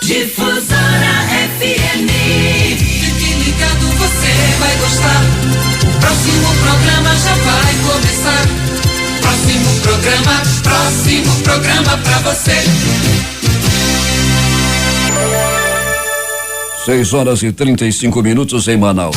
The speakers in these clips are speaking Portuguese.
Difusora FM. Fique ligado, você vai gostar. O próximo programa já vai começar. Próximo programa pra você. 6h35 em Manaus.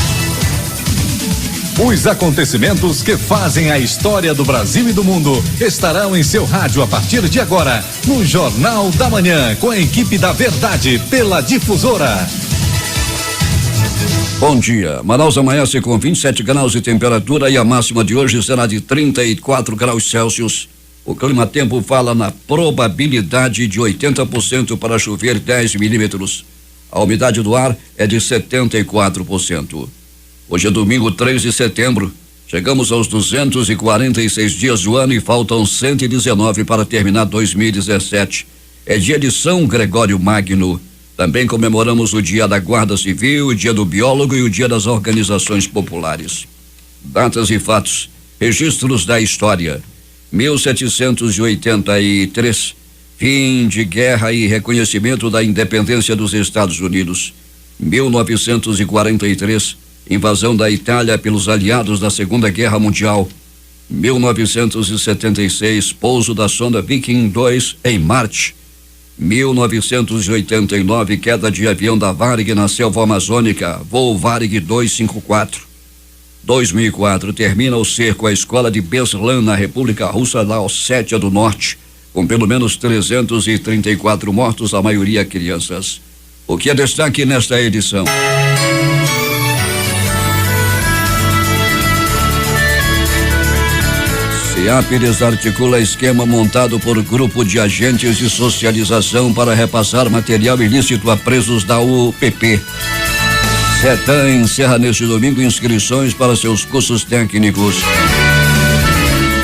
Os acontecimentos que fazem a história do Brasil e do mundo estarão em seu rádio a partir de agora, no Jornal da Manhã, com a equipe da Verdade, pela Difusora. Bom dia. Manaus amanhece com 27 graus de temperatura e a máxima de hoje será de 34 graus Celsius. O clima-tempo fala na probabilidade de 80% para chover 10 milímetros. A umidade do ar é de 74%. Hoje é domingo, 3 de setembro. Chegamos aos 246 dias do ano e faltam 119 para terminar 2017. É dia de São Gregório Magno. Também comemoramos o dia da Guarda Civil, o dia do biólogo e o dia das organizações populares. Datas e fatos. Registros da história. 1783. Fim de guerra e reconhecimento da independência dos Estados Unidos. 1943. Invasão da Itália pelos aliados da Segunda Guerra Mundial. 1976, pouso da sonda Viking 2 em Marte. 1989, queda de avião da Varig na selva amazônica, voo Varig 254. 2004, termina o cerco à escola de Beslan na República Russa da Ossétia do Norte, com pelo menos 334 mortos, a maioria crianças. O que é destaque nesta edição? SEAP desarticula esquema montado por grupo de agentes de socialização para repassar material ilícito a presos da UPP. CETAM encerra neste domingo inscrições para seus cursos técnicos.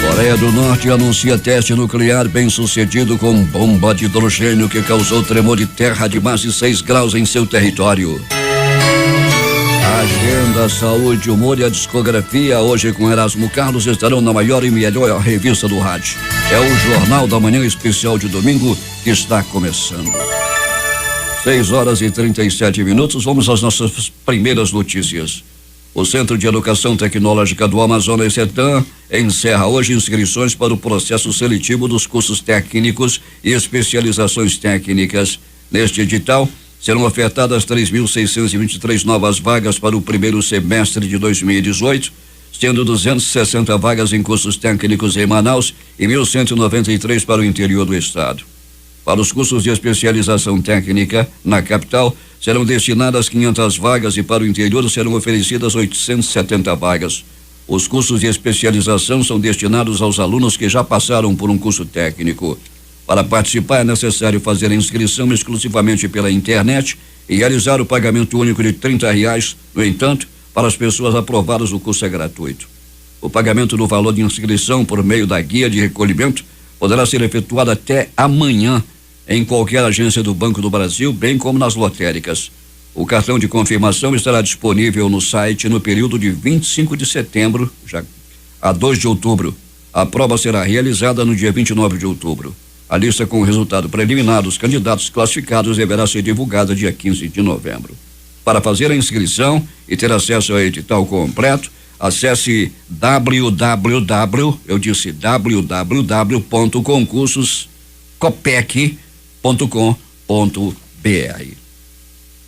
Coreia do Norte anuncia teste nuclear bem-sucedido com bomba de hidrogênio que causou tremor de terra de mais de 6 graus em seu território. Agenda, saúde, humor e a discografia, hoje com Erasmo Carlos, estarão na maior e melhor revista do rádio. É o Jornal da Manhã especial de domingo que está começando. 6h37. Vamos às nossas primeiras notícias. O Centro de Educação Tecnológica do Amazonas, CETAM, encerra hoje inscrições para o processo seletivo dos cursos técnicos e especializações técnicas. Neste edital, serão ofertadas 3.623 novas vagas para o primeiro semestre de 2018, sendo 260 vagas em cursos técnicos em Manaus e 1.193 para o interior do estado. Para os cursos de especialização técnica na capital, serão destinadas 500 vagas e para o interior serão oferecidas 870 vagas. Os cursos de especialização são destinados aos alunos que já passaram por um curso técnico. Para participar é necessário fazer a inscrição exclusivamente pela internet e realizar o pagamento único de R$30. No entanto, para as pessoas aprovadas o curso é gratuito. O pagamento do valor de inscrição por meio da guia de recolhimento poderá ser efetuado até amanhã em qualquer agência do Banco do Brasil, bem como nas lotéricas. O cartão de confirmação estará disponível no site no período de 25 de setembro a 2 de outubro. A prova será realizada no dia 29 de outubro. A lista com o resultado preliminar dos candidatos classificados deverá ser divulgada dia 15 de novembro. Para fazer a inscrição e ter acesso ao edital completo, acesse www.concursoscopec.com.br.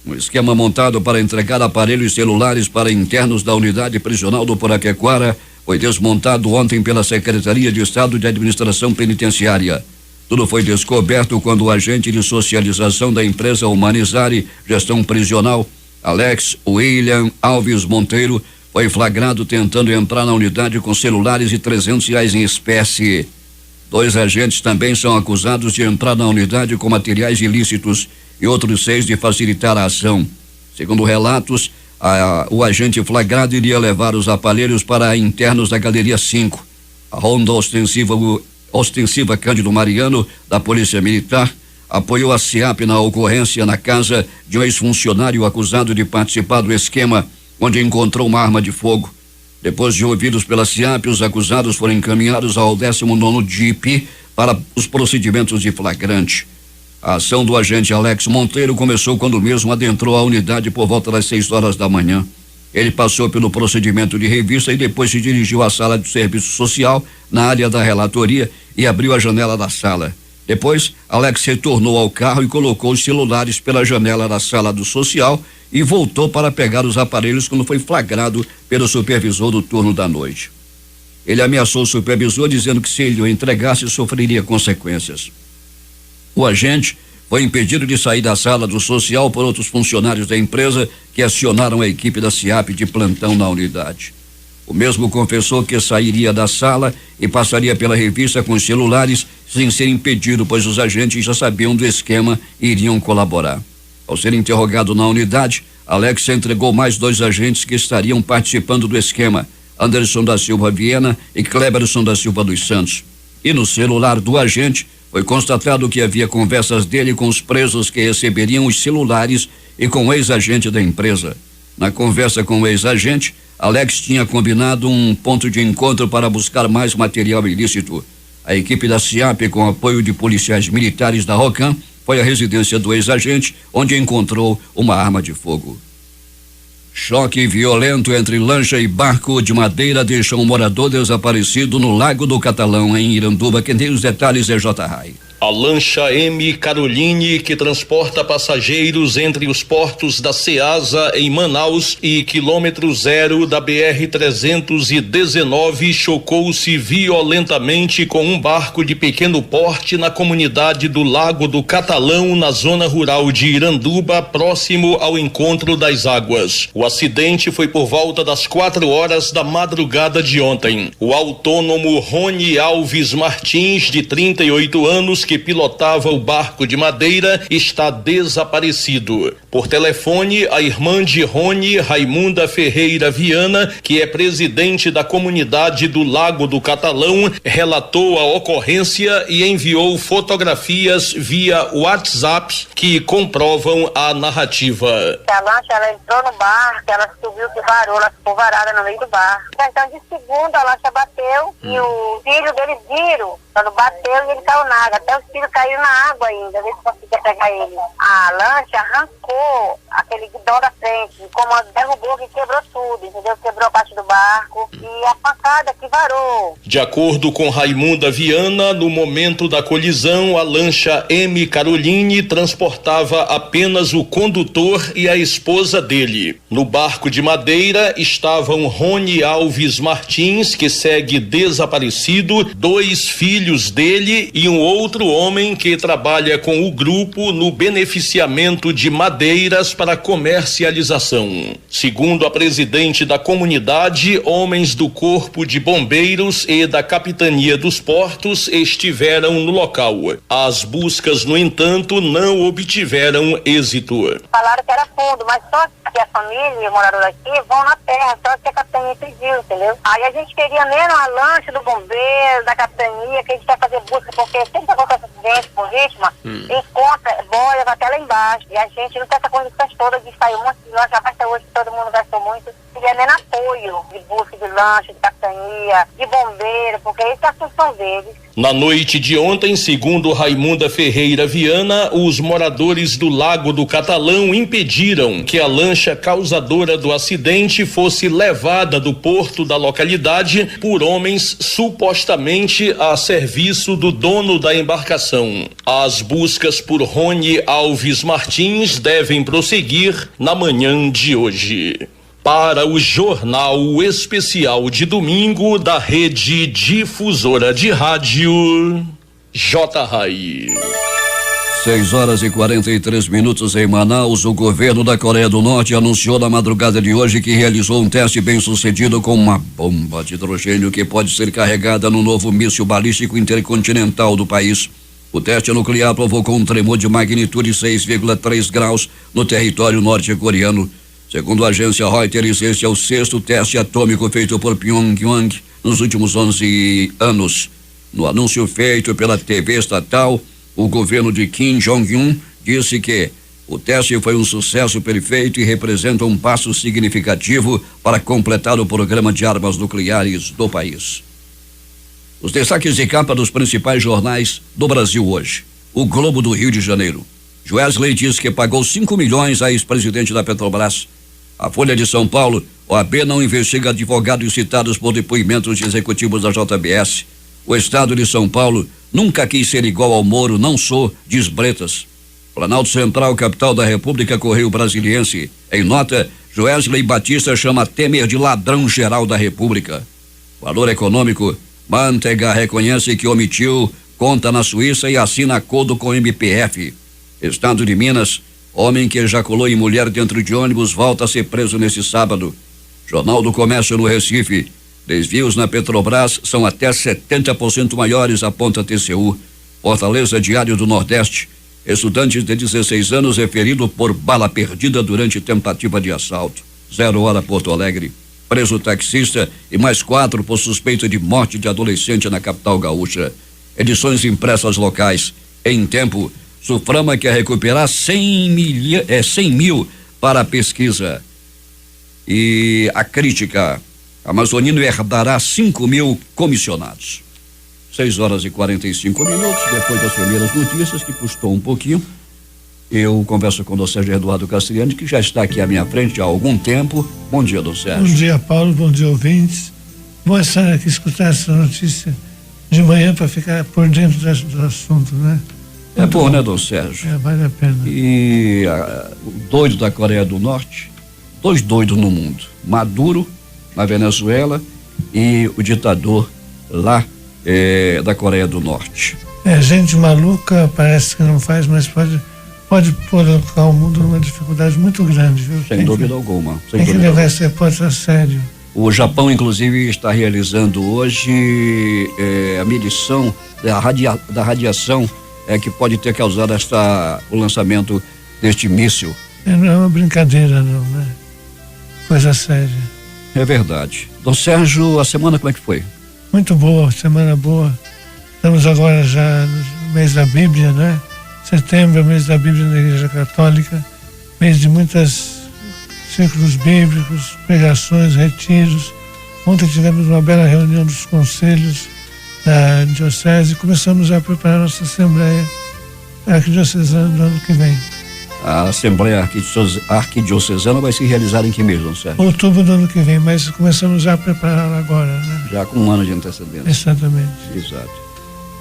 Um esquema montado para entregar aparelhos celulares para internos da unidade prisional do Poraquequara foi desmontado ontem pela Secretaria de Estado de Administração Penitenciária. Tudo foi descoberto quando o agente de socialização da empresa Humanizare Gestão Prisional, Alex William Alves Monteiro, foi flagrado tentando entrar na unidade com celulares e R$300 em espécie. 2 agentes também são acusados de entrar na unidade com materiais ilícitos e outros 6 de facilitar a ação. Segundo relatos, o agente flagrado iria levar os aparelhos para internos da Galeria 5. A ronda ostensiva Cândido Mariano, da Polícia Militar, apoiou a SEAP na ocorrência na casa de um ex-funcionário acusado de participar do esquema, onde encontrou uma arma de fogo. Depois de ouvidos pela SEAP, os acusados foram encaminhados ao 19º DIP para os procedimentos de flagrante. A ação do agente Alex Monteiro começou quando o mesmo adentrou a unidade por volta das 6 horas da manhã. Ele passou pelo procedimento de revista e depois se dirigiu à sala de serviço social, na área da relatoria, e abriu a janela da sala. Depois, Alex retornou ao carro e colocou os celulares pela janela da sala do social e voltou para pegar os aparelhos quando foi flagrado pelo supervisor do turno da noite. Ele ameaçou o supervisor dizendo que se ele o entregasse sofreria consequências. O agente foi impedido de sair da sala do social por outros funcionários da empresa que acionaram a equipe da SIAP de plantão na unidade. O mesmo confessou que sairia da sala e passaria pela revista com os celulares sem ser impedido, pois os agentes já sabiam do esquema e iriam colaborar. Ao ser interrogado na unidade, Alex entregou mais 2 agentes que estariam participando do esquema, Anderson da Silva Viana e Cleberson da Silva dos Santos. E no celular do agente foi constatado que havia conversas dele com os presos que receberiam os celulares e com o ex-agente da empresa. Na conversa com o ex-agente, Alex tinha combinado um ponto de encontro para buscar mais material ilícito. A equipe da SIAP, com apoio de policiais militares da Rocan, foi à residência do ex-agente, onde encontrou uma arma de fogo. Choque violento entre lancha e barco de madeira deixou um morador desaparecido no Lago do Catalão, em Iranduba. Quem tem os detalhes é J. Rai. A lancha M. Caroline, que transporta passageiros entre os portos da Ceasa em Manaus e quilômetro 0 da BR-319, chocou-se violentamente com um barco de pequeno porte na comunidade do Lago do Catalão, na zona rural de Iranduba, próximo ao encontro das águas. O acidente foi por volta das 4 horas da madrugada de ontem. O autônomo Rony Alves Martins, de 38 anos, que pilotava o barco de madeira, está desaparecido. Por telefone, a irmã de Rony, Raimunda Ferreira Viana, que é presidente da comunidade do Lago do Catalão, relatou a ocorrência e enviou fotografias via WhatsApp que comprovam a narrativa. A lancha, ela entrou no barco, ela subiu que varou, ela ficou varada no meio do barco. Então, de segunda, a lancha bateu e o filho deles viram. Quando bateu, e ele caiu na água. Até os filhos caíram na água ainda, ver se conseguia pegar ele. A lancha arrancou aquele guidão da frente, como derrubou, que quebrou tudo, entendeu? Quebrou a parte do barco e a pancada que varou. De acordo com Raimunda Viana, no momento da colisão, a lancha M. Caroline transportava apenas o condutor e a esposa dele. No barco de madeira estavam Rony Alves Martins, que segue desaparecido, 2 filhos dele e um outro homem que trabalha com o grupo no beneficiamento de madeiras para comercialização. Segundo a presidente da comunidade, homens do Corpo de Bombeiros e da Capitania dos Portos estiveram no local. As buscas, no entanto, não obtiveram êxito. Falaram que era fundo, mas só que a família, moradora aqui, vão na terra, só que a capitania pediu, entendeu? Aí a gente queria mesmo a lancha do bombeiro, da capitania, que a gente quer fazer busca, porque sempre acontece acidente por vítima, encontra, boia até lá embaixo, e a gente não tem essa condição toda de sair um monte de lancha, mas hoje todo mundo gastou muito, queria nem apoio de busca de lancha, de capitania, de bombeiro, porque essa é a função deles. Na noite de ontem, segundo Raimunda Ferreira Viana, os moradores do Lago do Catalão impediram que a lancha causadora do acidente fosse levada do porto da localidade por homens supostamente a serviço do dono da embarcação. As buscas por Rony Alves Martins devem prosseguir na manhã de hoje. Para o Jornal Especial de domingo da Rede Difusora de Rádio, J. Rai. 6 horas e 43 minutos em Manaus. O governo da Coreia do Norte anunciou na madrugada de hoje que realizou um teste bem-sucedido com uma bomba de hidrogênio que pode ser carregada no novo míssil balístico intercontinental do país. O teste nuclear provocou um tremor de magnitude 6,3 graus no território norte-coreano. Segundo a agência Reuters, esse é o 6º teste atômico feito por Pyongyang nos últimos 11 anos. No anúncio feito pela TV estatal, o governo de Kim Jong-un disse que o teste foi um sucesso perfeito e representa um passo significativo para completar o programa de armas nucleares do país. Os destaques de capa dos principais jornais do Brasil hoje. o Globo do Rio de Janeiro. Joesley diz que pagou 5 milhões a ex-presidente da Petrobras. A Folha de São Paulo, OAB não investiga advogados citados por depoimentos de executivos da JBS. O Estado de São Paulo nunca quis ser igual ao Moro, não sou, diz Bretas. Planalto Central, capital da República, Correio Brasiliense. Em nota, Joesley Batista chama Temer de ladrão geral da República. Valor Econômico, Manteiga reconhece que omitiu conta na Suíça e assina acordo com o MPF. Estado de Minas, homem que ejaculou em mulher dentro de ônibus volta a ser preso nesse sábado. Jornal do Comércio no Recife, desvios na Petrobras são até 70% maiores, aponta TCU. Fortaleza, Diário do Nordeste, estudante de 16 anos é ferido por bala perdida durante tentativa de assalto. 0 hora Porto Alegre, preso taxista e mais 4 por suspeita de morte de adolescente na capital gaúcha. Edições impressas locais. Em Tempo, Suframa quer recuperar 100 mil para a pesquisa. E a crítica, Amazonino herdará 5 mil comissionados. 6 horas e 45 minutos, depois das primeiras notícias, que custou um pouquinho, eu converso com o Dom Sérgio Eduardo Castriani, que já está aqui à minha frente há algum tempo. Bom dia, Dom Sérgio. Bom dia, Paulo, bom dia, ouvintes. Bom estar aqui escutar essa notícia de manhã para ficar por dentro do assunto, né? É bom, né, Dom Sérgio? Vale a pena. E o doido da Coreia do Norte, 2 doidos no mundo, Maduro na Venezuela e o ditador lá da Coreia do Norte. Gente maluca, parece que não faz, mas pode colocar o mundo numa dificuldade muito grande, viu? Sem dúvida alguma. Tem que levar essa hipótese a sério. O Japão, inclusive, está realizando hoje a medição da radiação que pode ter causado o lançamento deste míssil. Não é uma brincadeira, não, né? Coisa séria. É verdade. Dom Sérgio, a semana como é que foi? Muito boa, semana boa. Estamos agora já no mês da Bíblia, né? Setembro é o mês da Bíblia na Igreja Católica, mês de muitos círculos bíblicos, pregações, retiros. Ontem tivemos uma bela reunião dos conselhos da Diocese e começamos a preparar nossa Assembleia Arquidiocesana do ano que vem. A Assembleia Arquidiocesana vai se realizar em que mês, Dom Sérgio? Outubro do ano que vem, mas começamos já a preparar agora, né? Já com um ano de antecedência. Exatamente. Exato.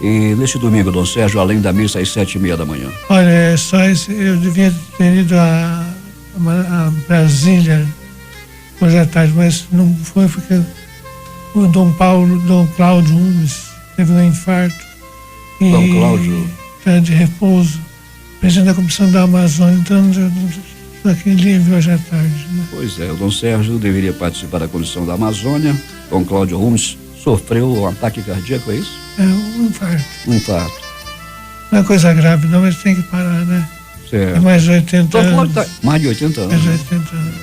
E neste domingo, Dom Sérgio, além da missa às 7:30 da manhã? Olha, eu devia ter ido a Brasília hoje à tarde, mas não foi porque o Dom Cláudio Umes teve um infarto. Dom Cláudio? Está de repouso. Presidente da Comissão da Amazônia, então estou aqui livre hoje à tarde. Né? Pois é, o Dom Sérgio deveria participar da Comissão da Amazônia. Dom Cláudio Umes sofreu um ataque cardíaco, é isso? É um infarto. Um infarto. Não é coisa grave não, mas tem que parar, né? Certo. É mais de 80 anos. Mais de 80 anos. Mais de 80 anos.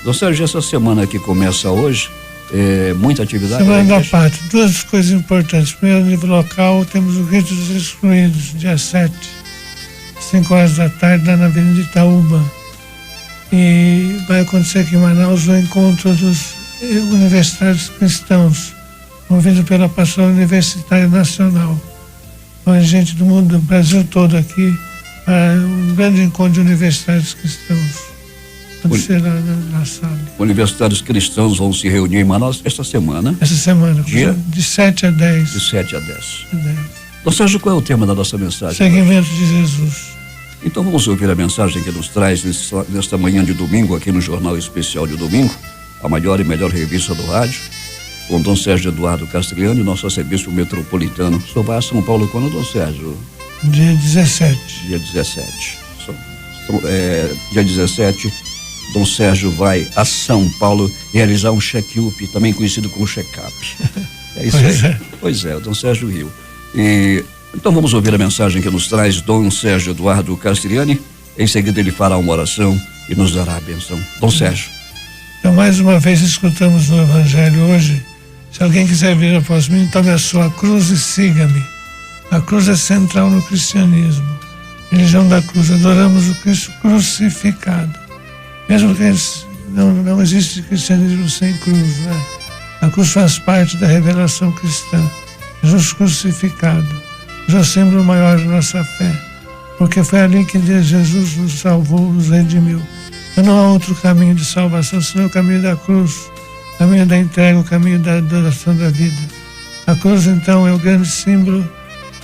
Dom Sérgio, essa semana que começa hoje, muita atividade. Semana da Pátria, 2 coisas importantes. Primeiro, a nível local, temos o Rito dos Excluídos, dia 7, 5 horas da tarde, lá na Avenida Itaúba. E vai acontecer aqui em Manaus o encontro dos universitários cristãos, promovido pela Pastoral Universitária Nacional. Então, gente do mundo, do Brasil todo aqui, para um grande encontro de universitários cristãos. Pode ser lá na sala. Universitários cristãos vão se reunir em Manaus esta semana. Essa semana, de 7 a 10. De 7 a 10. Dom Sérgio, qual é o tema da nossa mensagem? Seguimento de Jesus. Então vamos ouvir a mensagem que nos traz nesta manhã de domingo, aqui no Jornal Especial de Domingo, a maior e melhor revista do rádio, com Dom Sérgio Eduardo Castriani, nosso arcebispo metropolitano. O senhor vai a São Paulo quando, Dom Sérgio? Dia 17. Dia 17. Dia 17, Dom Sérgio vai a São Paulo realizar um check-up, também conhecido como check-up. É isso aí. Pois é, o Dom Sérgio Rio. Então vamos ouvir a mensagem que nos traz Dom Sérgio Eduardo Castriani. Em seguida ele fará uma oração e nos dará a benção. Dom Sérgio. Então mais uma vez escutamos no Evangelho hoje: se alguém quiser vir após mim, tome a sua cruz e siga-me. A cruz é central no cristianismo. Religião da cruz, adoramos o Cristo crucificado. Mesmo que não existe cristianismo sem cruz, né? A cruz faz parte da revelação cristã. Jesus crucificado. Hoje é o símbolo maior da nossa fé, porque foi ali que Jesus nos salvou, nos redimiu. Então não há outro caminho de salvação, senão o caminho da cruz, o caminho da entrega, o caminho da adoração da vida. A cruz, então, é o grande símbolo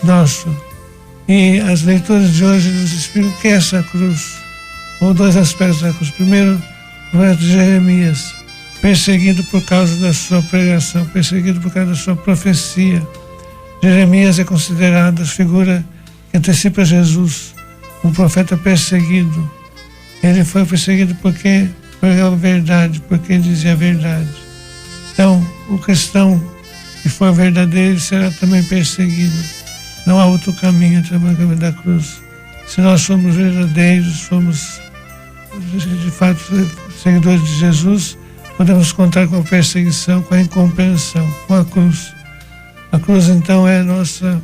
nosso. E as leituras de hoje nos explicam o que é essa cruz, ou dois aspectos da cruz. Primeiro, o profeta Jeremias, perseguido por causa da sua pregação, perseguido por causa da sua profecia. Jeremias é considerado a figura que antecipa Jesus, um profeta perseguido. Ele foi perseguido porque pregava a verdade, porque dizia a verdade. Então, o cristão que for verdadeiro será também perseguido. Não há outro caminho, também o caminho da cruz. Se nós somos verdadeiros, somos de fato seguidores de Jesus, podemos contar com a perseguição, com a incompreensão, com a cruz. A cruz, então, é a nossa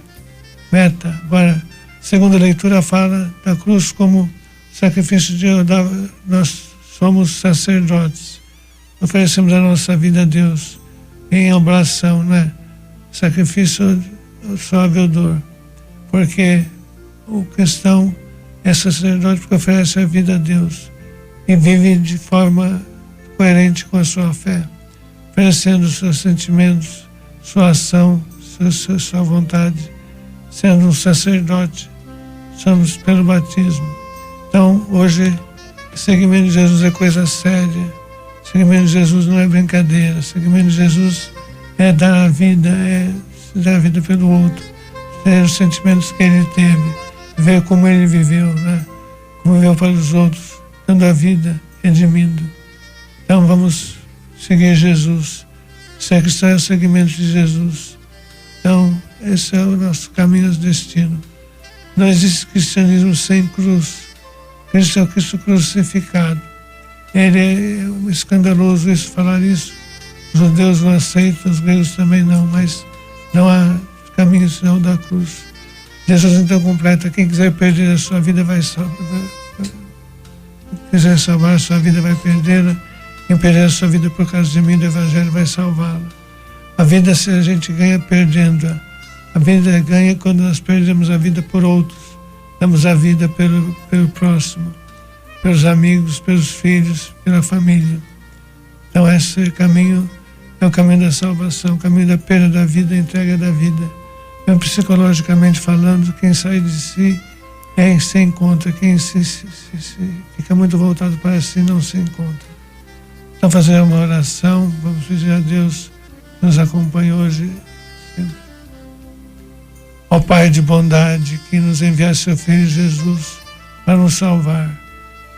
meta. Agora, a segunda leitura fala da cruz como sacrifício de Deus. Nós somos sacerdotes, oferecemos a nossa vida a Deus em oblação, né? Sacrifício suave odor, porque o cristão é sacerdote porque oferece a vida a Deus e vive de forma coerente com a sua fé, oferecendo seus sentimentos, sua ação, sua vontade, sendo um sacerdote. Somos pelo batismo. Então, hoje, seguimento de Jesus é coisa séria. Seguimento de Jesus não é brincadeira. Seguimento de Jesus é dar a vida, é dar a vida pelo outro, ter os sentimentos que ele teve, ver como ele viveu, né? Como viveu para os outros, dando a vida, redimindo. Então, vamos seguir Jesus. Ser cristão é o seguimento de Jesus. Então, esse é o nosso caminho, nosso destino. Não existe cristianismo sem cruz. Cristo é o Cristo crucificado. Ele é escandaloso isso, falar isso. Os judeus não aceitam, os gregos também não, mas não há caminho senão da cruz. Jesus então completa: quem quiser perder a sua vida vai salvar. Quem quiser salvar a sua vida vai perdê-la. Quem perder a sua vida por causa de mim, do Evangelho, vai salvá-la. A vida, se a gente ganha perdendo-a. A vida ganha quando nós perdemos a vida por outros. Damos a vida pelo próximo, pelos amigos, pelos filhos, pela família. Então esse caminho é o caminho da salvação, o caminho da perda da vida, a entrega da vida. Então, psicologicamente falando, quem sai de si se encontra. Quem se fica muito voltado para si não se encontra. Então fazer uma oração, vamos pedir a Deus que nos acompanhe hoje. Ó Pai de bondade, que nos enviaste seu Filho Jesus para nos salvar.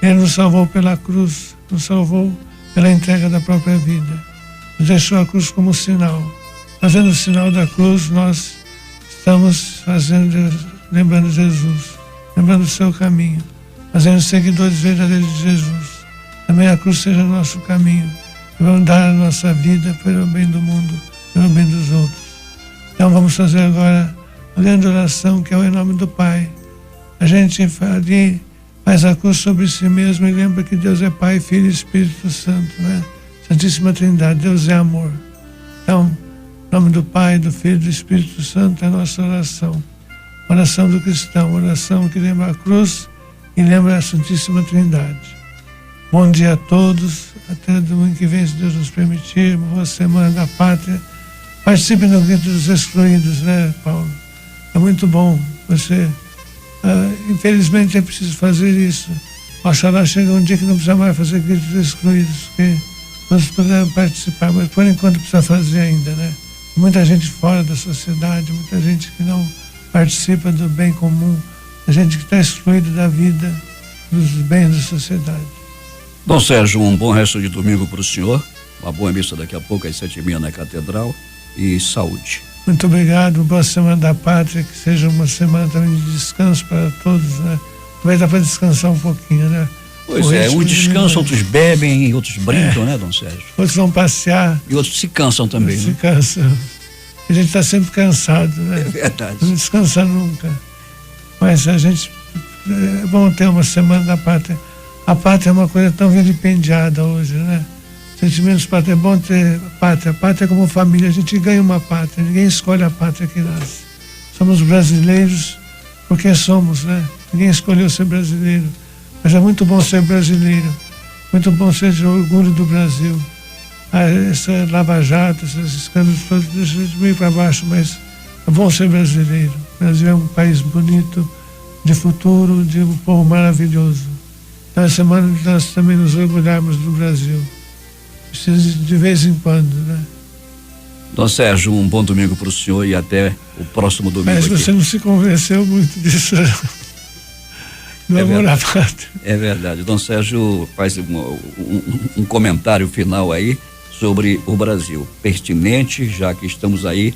Ele nos salvou pela cruz, nos salvou pela entrega da própria vida. Nos deixou a cruz como sinal. Fazendo o sinal da cruz, nós estamos lembrando Jesus, lembrando o seu caminho, fazendo seguidores verdadeiros de Jesus. Também a cruz seja nosso caminho. E vamos dar a nossa vida pelo bem do mundo, pelo bem dos outros. Então vamos fazer agora a grande oração, que é o em nome do Pai. A gente ali faz a cruz sobre si mesmo e lembra que Deus é Pai, Filho e Espírito Santo, né? Santíssima Trindade, Deus é amor. Então, em nome do Pai, do Filho e do Espírito Santo é a nossa oração. Oração do cristão, oração que lembra a cruz e lembra a Santíssima Trindade. Bom dia a todos, até domingo que vem, se Deus nos permitir, boa semana da pátria. Participe no Grito dos Excluídos, né, Paulo? É muito bom você. Infelizmente é preciso fazer isso. Oxalá chega um dia que não precisa mais fazer Grito dos Excluídos, porque todos puderam participar, mas por enquanto precisa fazer ainda, né? Muita gente fora da sociedade, muita gente que não participa do bem comum, a gente que está excluída da vida, dos bens da sociedade. Dom Sérgio, um bom resto de domingo para o senhor, uma boa missa daqui a pouco às 7h30 na Catedral e saúde. Muito obrigado, boa Semana da Pátria, que seja uma semana também de descanso para todos, né? Vai dar para descansar um pouquinho, né? Pois é, uns descansam, outros bebem, outros brincam, né, Dom Sérgio? Outros vão passear. E outros se cansam também, né? Se cansam. A gente está sempre cansado, né? É verdade. Não descansa nunca. Mas a gente, é bom ter uma Semana da Pátria. A pátria é uma coisa tão vilipendiada hoje, né? Sentimentos pátria, é bom ter pátria. Pátria é como família, a gente ganha uma pátria, ninguém escolhe a pátria que nasce. Somos brasileiros porque somos, né? Ninguém escolheu ser brasileiro, mas é muito bom ser brasileiro, muito bom ser de orgulho do Brasil. Essa Lava Jato, esses escândalos todos deixam a gente meio para baixo, mas é bom ser brasileiro. O Brasil é um país bonito, de futuro, de um povo maravilhoso. Então, essa semana nós também nos orgulharmos do Brasil. Precisa de vez em quando, né? Dom Sérgio, um bom domingo para o senhor e até o próximo domingo. Mas você não se convenceu muito disso, do amor à pátria. É verdade. Dom Sérgio faz um comentário final aí sobre o Brasil. Pertinente, já que estamos aí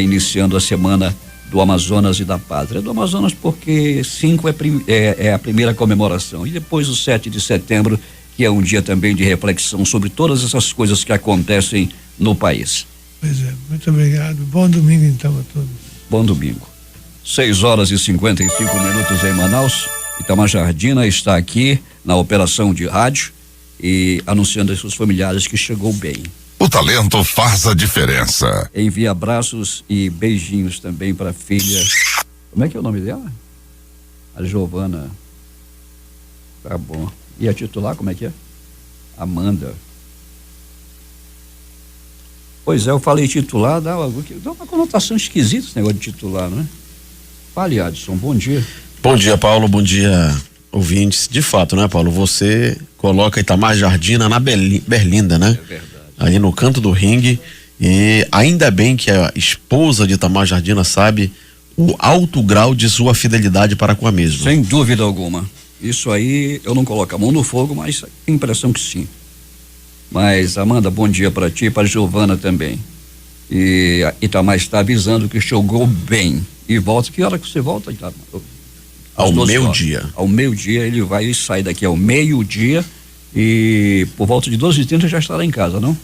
iniciando a semana do Amazonas e da Pátria. Do Amazonas porque 5 é a primeira comemoração e depois o 7 de setembro, que é um dia também de reflexão sobre todas essas coisas que acontecem no país. Pois é, muito obrigado. Bom domingo então a todos. Bom domingo. 6h55 em Manaus. Itamar Jardina está aqui na operação de rádio e anunciando aos seus familiares que chegou bem. O talento faz a diferença. Envia abraços e beijinhos também para a filha. Como é que é o nome dela? A Giovana. Tá bom. E a titular, como é que é? Amanda. Pois é, eu falei titular, dá uma conotação esquisita esse negócio de titular, não é? Fale, Adson, bom dia. Bom dia, Paulo, bom dia, ouvintes. De fato, né, Paulo, você coloca Itamar Jardina na Berlinda, né? É verdade. Ali no canto do ringue, e ainda bem que a esposa de Itamar Jardina sabe o alto grau de sua fidelidade para com a mesma. Sem dúvida alguma. Isso aí, eu não coloco a mão no fogo, mas tenho impressão que sim. Mas, Amanda, bom dia para ti e para a Giovana também. E Itamar está avisando que chegou bem. E volta, que hora que você volta, Itamar? Ao meio-dia. Ao meio-dia, ele vai sair daqui ao meio-dia e por volta de 12h30 já estará em casa, não?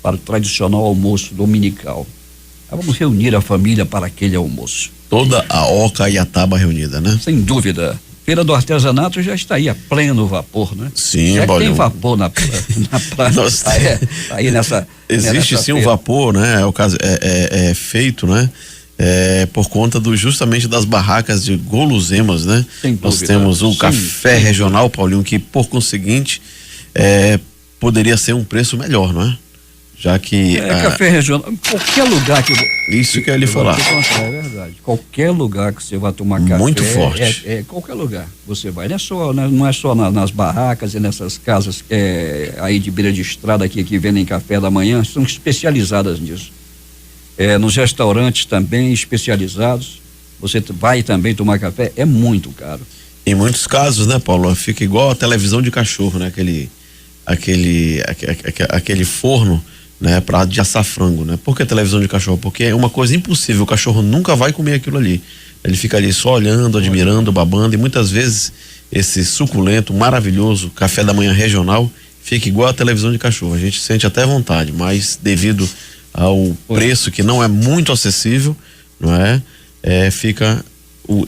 Para o tradicional almoço dominical. Vamos reunir a família para aquele almoço. Toda a Oca e a Taba reunida, né? Sem dúvida. Feira do Artesanato já está aí a pleno vapor, né? Sim, já tem vapor na praia. Aí nessa. Existe sim feira. Um vapor, né? É o caso, é feito, né? Por conta justamente das barracas de guloseimas, né? Nós temos o café regional, Paulinho, que por conseguinte poderia ser um preço melhor, não é? Já que café regional, qualquer lugar que isso que eu ia lhe falar. É verdade. Qualquer lugar que você vai tomar café, muito forte. Qualquer lugar você vai, não é só nas barracas e nessas casas aí de beira de estrada aqui que vendem café da manhã, são especializadas nisso. Nos restaurantes também especializados, você vai também tomar café, é muito caro. Em muitos casos, né, Paulo, fica igual a televisão de cachorro, né? Aquele forno, né, para de assar frango, né? Por que televisão de cachorro? Porque é uma coisa impossível, o cachorro nunca vai comer aquilo ali. Ele fica ali só olhando, admirando, babando, e muitas vezes esse suculento, maravilhoso café da manhã regional fica igual a televisão de cachorro. A gente sente até vontade, mas devido ao preço que não é muito acessível, não é? Fica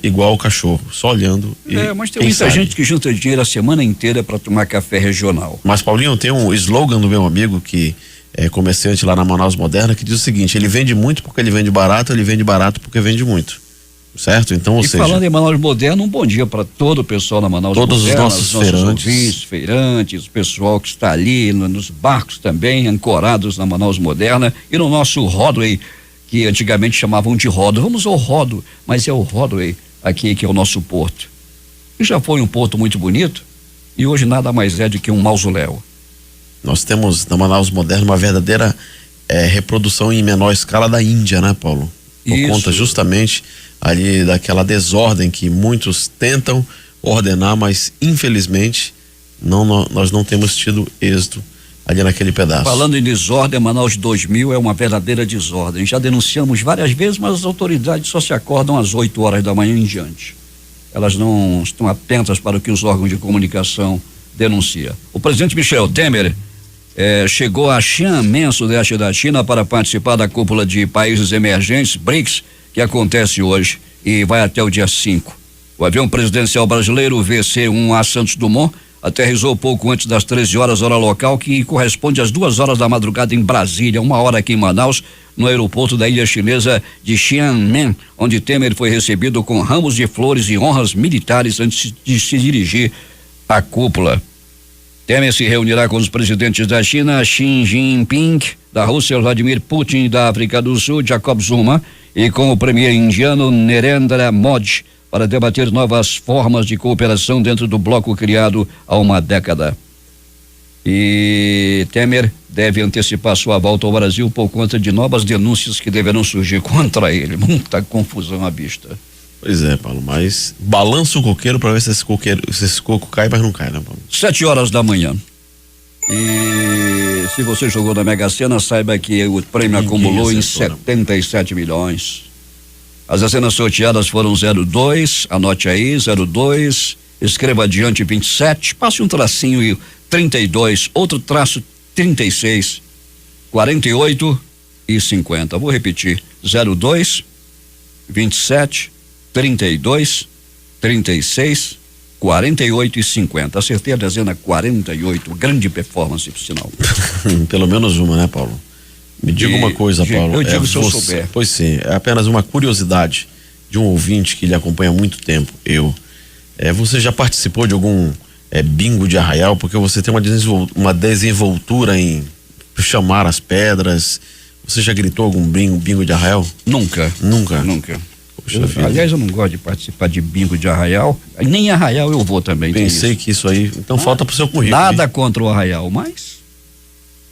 igual o cachorro, só olhando. Mas tem muita gente que junta dinheiro a semana inteira para tomar café regional. Mas, Paulinho, tem um slogan do meu amigo que é comerciante lá na Manaus Moderna, que diz o seguinte: ele vende muito porque ele vende barato, ele vende barato porque vende muito. Certo? Então, ou seja. Falando em Manaus Moderna, um bom dia para todo o pessoal da Manaus Moderna. Todos os nossos ouvintes, feirantes, o pessoal que está ali nos barcos também, ancorados na Manaus Moderna e no nosso Rodway, que antigamente chamavam de rodo. Vamos ao rodo, mas é o Rodway aqui que é o nosso porto. E já foi um porto muito bonito e hoje nada mais é do que um mausoléu. Nós temos na Manaus Moderna uma verdadeira reprodução em menor escala da Índia, né, Paulo? Por conta justamente ali daquela desordem que muitos tentam ordenar, mas infelizmente nós não temos tido êxito ali naquele pedaço. Falando em desordem, Manaus 2000 é uma verdadeira desordem. Já denunciamos várias vezes, mas as autoridades só se acordam às 8 horas da manhã em diante. Elas não estão atentas para o que os órgãos de comunicação denunciam. O presidente Michel Temer chegou a Xiamen, sudeste da China, para participar da cúpula de países emergentes, BRICS, que acontece hoje e vai até o dia 5. O avião presidencial brasileiro VC-1A Santos Dumont aterrissou pouco antes das 13 horas, hora local, que corresponde às 2 horas da madrugada em Brasília, 1 hora aqui em Manaus, no aeroporto da ilha chinesa de Xiamen, onde Temer foi recebido com ramos de flores e honras militares antes de se dirigir à cúpula. Temer se reunirá com os presidentes da China, Xi Jinping, da Rússia, Vladimir Putin, da África do Sul, Jacob Zuma, e com o premier indiano Narendra Modi, para debater novas formas de cooperação dentro do bloco criado há uma década. E Temer deve antecipar sua volta ao Brasil por conta de novas denúncias que deverão surgir contra ele. Muita confusão à vista. Pois é, Paulo, mas balança o coqueiro para ver se esse coco cai, mas não cai, né, Paulo? 7 horas da manhã. E se você jogou na Mega Sena, saiba que o prêmio acumulou em 77 milhões. As dezenas sorteadas foram 02, anote aí, 02, escreva adiante 27, passe um tracinho e 32, outro traço 36, 48 e 50. Vou repetir, 02, 27, 32, 36, 48 e 50. Acertei a dezena 48, grande performance, por sinal. Pelo menos uma, né, Paulo? Me diga uma coisa, Paulo. Eu digo se eu souber. Pois sim, é apenas uma curiosidade de um ouvinte que lhe acompanha há muito tempo, você já participou de algum bingo de arraial? Porque você tem uma desenvoltura em chamar as pedras. Você já gritou algum bingo de arraial? Nunca. Aliás, eu não gosto de participar de bingo de arraial, nem arraial eu vou também. Pensei que isso aí, então falta pro seu currículo. Nada contra o arraial, mas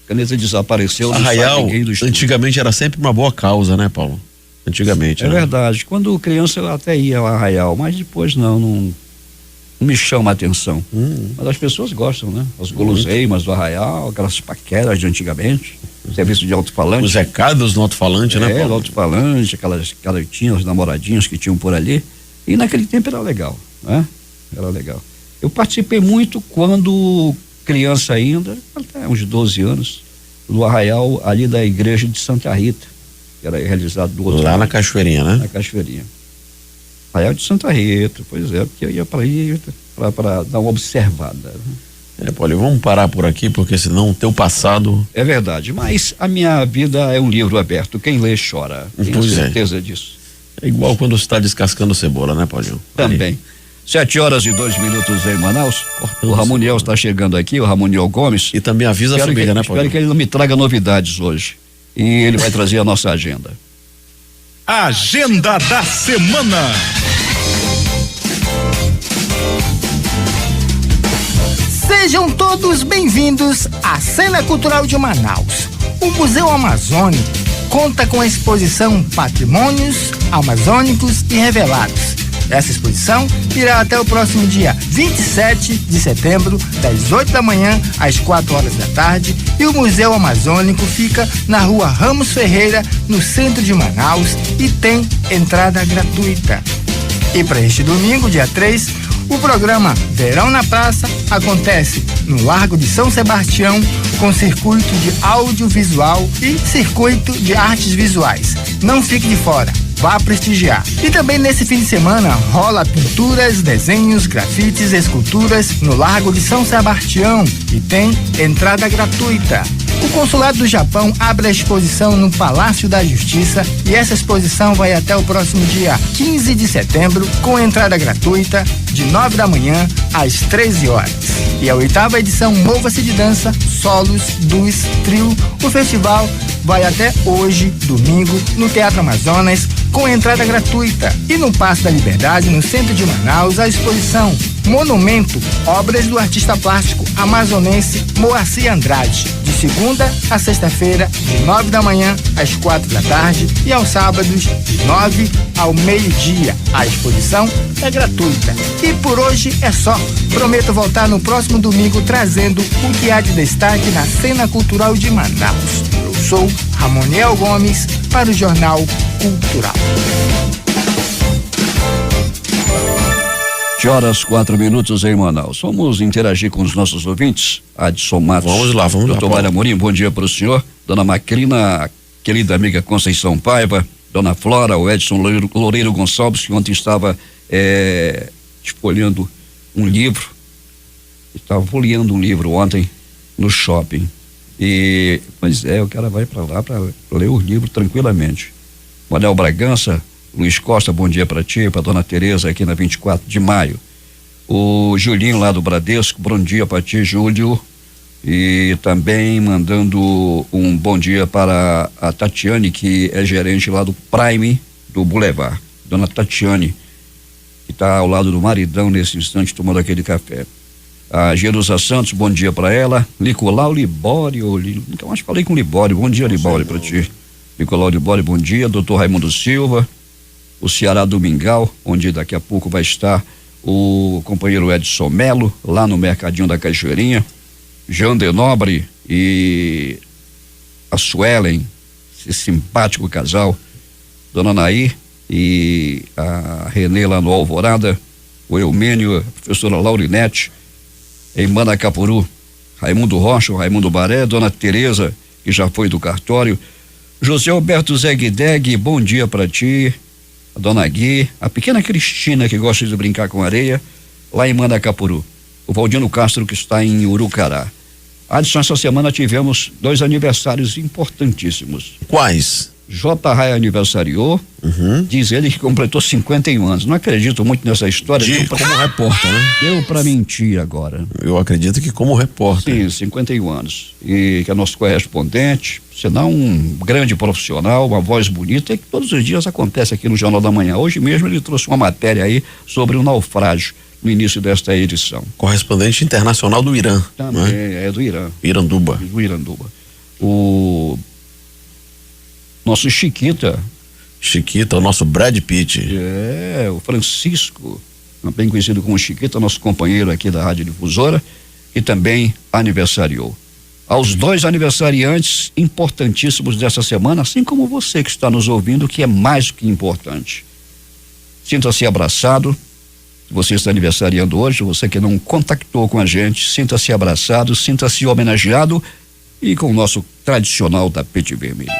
caneta desapareceu. Arraial, antigamente era sempre uma boa causa, né, Paulo? Antigamente, né? Verdade, quando criança eu até ia ao arraial, mas depois não me chama a atenção. Mas as pessoas gostam, né? As guloseimas do arraial, aquelas paqueras de antigamente, serviço de alto-falante. Os recados no alto-falante, né, Paulo? Do alto-falante, aquelas garotinhas, os namoradinhos que tinham por ali, e naquele tempo era legal, né? Era legal. Eu participei muito quando criança ainda, até uns 12 anos, no arraial ali da igreja de Santa Rita, que era realizado do outro lado. Na Cachoeirinha, né? Na Cachoeirinha. Arraial de Santa Rita, pois é, porque eu ia para aí para dar uma observada. Paulo, vamos parar por aqui, porque senão o teu passado... É verdade, mas a minha vida é um livro aberto, quem lê chora, tenho certeza disso. É igual quando você está descascando cebola, né, Paulinho? Também. 7 horas e 2 minutos em Manaus. O Ramoniel está chegando aqui, o Ramoniel Gomes. E também avisa a família, né, Paulo? Espero que ele não me traga novidades hoje. E ele vai trazer a nossa agenda. Agenda da semana. Sejam todos bem-vindos à Cena Cultural de Manaus. O Museu Amazônico conta com a exposição Patrimônios Amazônicos e Revelados. Essa exposição irá até o próximo dia 27 de setembro, das 8 da manhã às 4 horas da tarde, e o Museu Amazônico fica na rua Ramos Ferreira, no centro de Manaus, e tem entrada gratuita. E para este domingo, dia 3, o programa Verão na Praça acontece no Largo de São Sebastião, com circuito de audiovisual e circuito de artes visuais. Não fique de fora, vá prestigiar. E também nesse fim de semana rola pinturas, desenhos, grafites, esculturas no Largo de São Sebastião e tem entrada gratuita. O Consulado do Japão abre a exposição no Palácio da Justiça e essa exposição vai até o próximo dia 15 de setembro, com entrada gratuita de 9 da manhã às 13 horas. E a 8ª edição Mova-se de Dança, Solos, Duos, Trio. O festival vai até hoje, domingo, no Teatro Amazonas, com entrada gratuita. E no Paço da Liberdade, no centro de Manaus, a exposição Monumento, obras do artista plástico amazonense Moacir Andrade, de segunda a sexta-feira, de 9 da manhã às 4 da tarde e aos sábados, de 9 ao meio-dia. A exposição é gratuita. E por hoje é só. Prometo voltar no próximo domingo trazendo o que há de destaque na cena cultural de Manaus. Eu sou Ramoniel Gomes para o Jornal Cultural. 7 horas 4 minutos em Manaus. Vamos interagir com os nossos ouvintes. Adson Matos. Vamos lá. Doutor Mário Amorim, bom dia para o senhor. Dona Macrina, querida amiga Conceição Paiva, Dona Flora, o Edson Loureiro Gonçalves, que ontem estava folheando um livro Estava folheando um livro ontem no shopping. E, pois é, o cara vai para lá para ler o livro tranquilamente. Manuel Bragança, Luiz Costa, bom dia para ti, para dona Tereza aqui na 24 de maio. O Julinho lá do Bradesco, bom dia para ti, Júlio. E também mandando um bom dia para a Tatiane, que é gerente lá do Prime do Boulevard. Dona Tatiane, que está ao lado do maridão nesse instante tomando aquele café. A Jerusa Santos, bom dia para ela. Nicolau Libório, nunca mais falei com Libório, bom dia Libório para ti. Nicolau Libório, bom dia. Doutor Raimundo Silva, o Ceará Domingal, onde daqui a pouco vai estar o companheiro Edson Melo, lá no Mercadinho da Cachoeirinha. Jean de Nobre e a Suelen, esse simpático casal, Dona Nair e a Renê lá no Alvorada, o Eumênio, a professora Laurinete, em Manacapuru, Raimundo Rocha, o Raimundo Baré, Dona Tereza, que já foi do cartório, José Alberto Zegdeg, bom dia para ti, a Dona Gui, a pequena Cristina, que gosta de brincar com areia, lá em Manacapuru, o Valdino Castro, que está em Urucará. Adson, essa semana tivemos 2 aniversários importantíssimos. Quais? J. Rai aniversariou, diz ele que completou 51 anos. Não acredito muito nessa história. Como repórter, né? Deu pra mentir agora. Eu acredito que como repórter. Sim, 51 anos. E que é nosso correspondente, senão um grande profissional, uma voz bonita, que todos os dias acontece aqui no Jornal da Manhã. Hoje mesmo ele trouxe uma matéria aí sobre o naufrágio no início desta edição. Correspondente internacional do Irã. Também, é do Irã. Iranduba. Do Iranduba. O nosso Chiquita, o nosso Brad Pitt. É, o Francisco, bem conhecido como Chiquita, nosso companheiro aqui da Rádio Difusora, que também aniversariou. Aos 2 aniversariantes importantíssimos dessa semana, assim como você que está nos ouvindo, que é mais do que importante. Sinta-se abraçado. Se você está aniversariando hoje, você que não contactou com a gente, sinta-se abraçado, sinta-se homenageado e com o nosso tradicional tapete vermelho.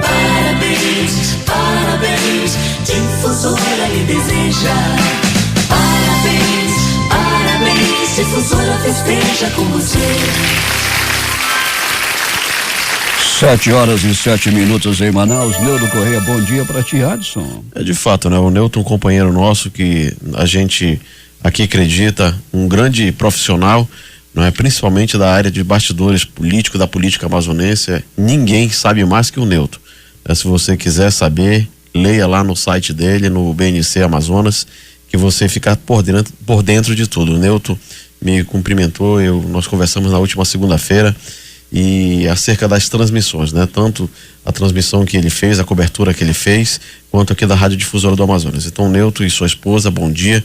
Parabéns, parabéns, Difusora lhe deseja. Parabéns, parabéns, Difusora festeja com você. 7h07 em Manaus. Neudo Correia, bom dia para ti, Adson. É de fato, né? O Neuton, um companheiro nosso que a gente aqui acredita, um grande profissional, não é? Principalmente da área de bastidores políticos, da política amazonense. Ninguém sabe mais que o Neuton. Se você quiser saber, leia lá no site dele, no BNC Amazonas, que você fica por dentro de tudo. O Neuton me cumprimentou, nós conversamos na última segunda-feira e acerca das transmissões, né? Tanto a transmissão que ele fez, a cobertura que ele fez, quanto aqui da Rádio Difusora do Amazonas. Então, o Neuton e sua esposa, bom dia,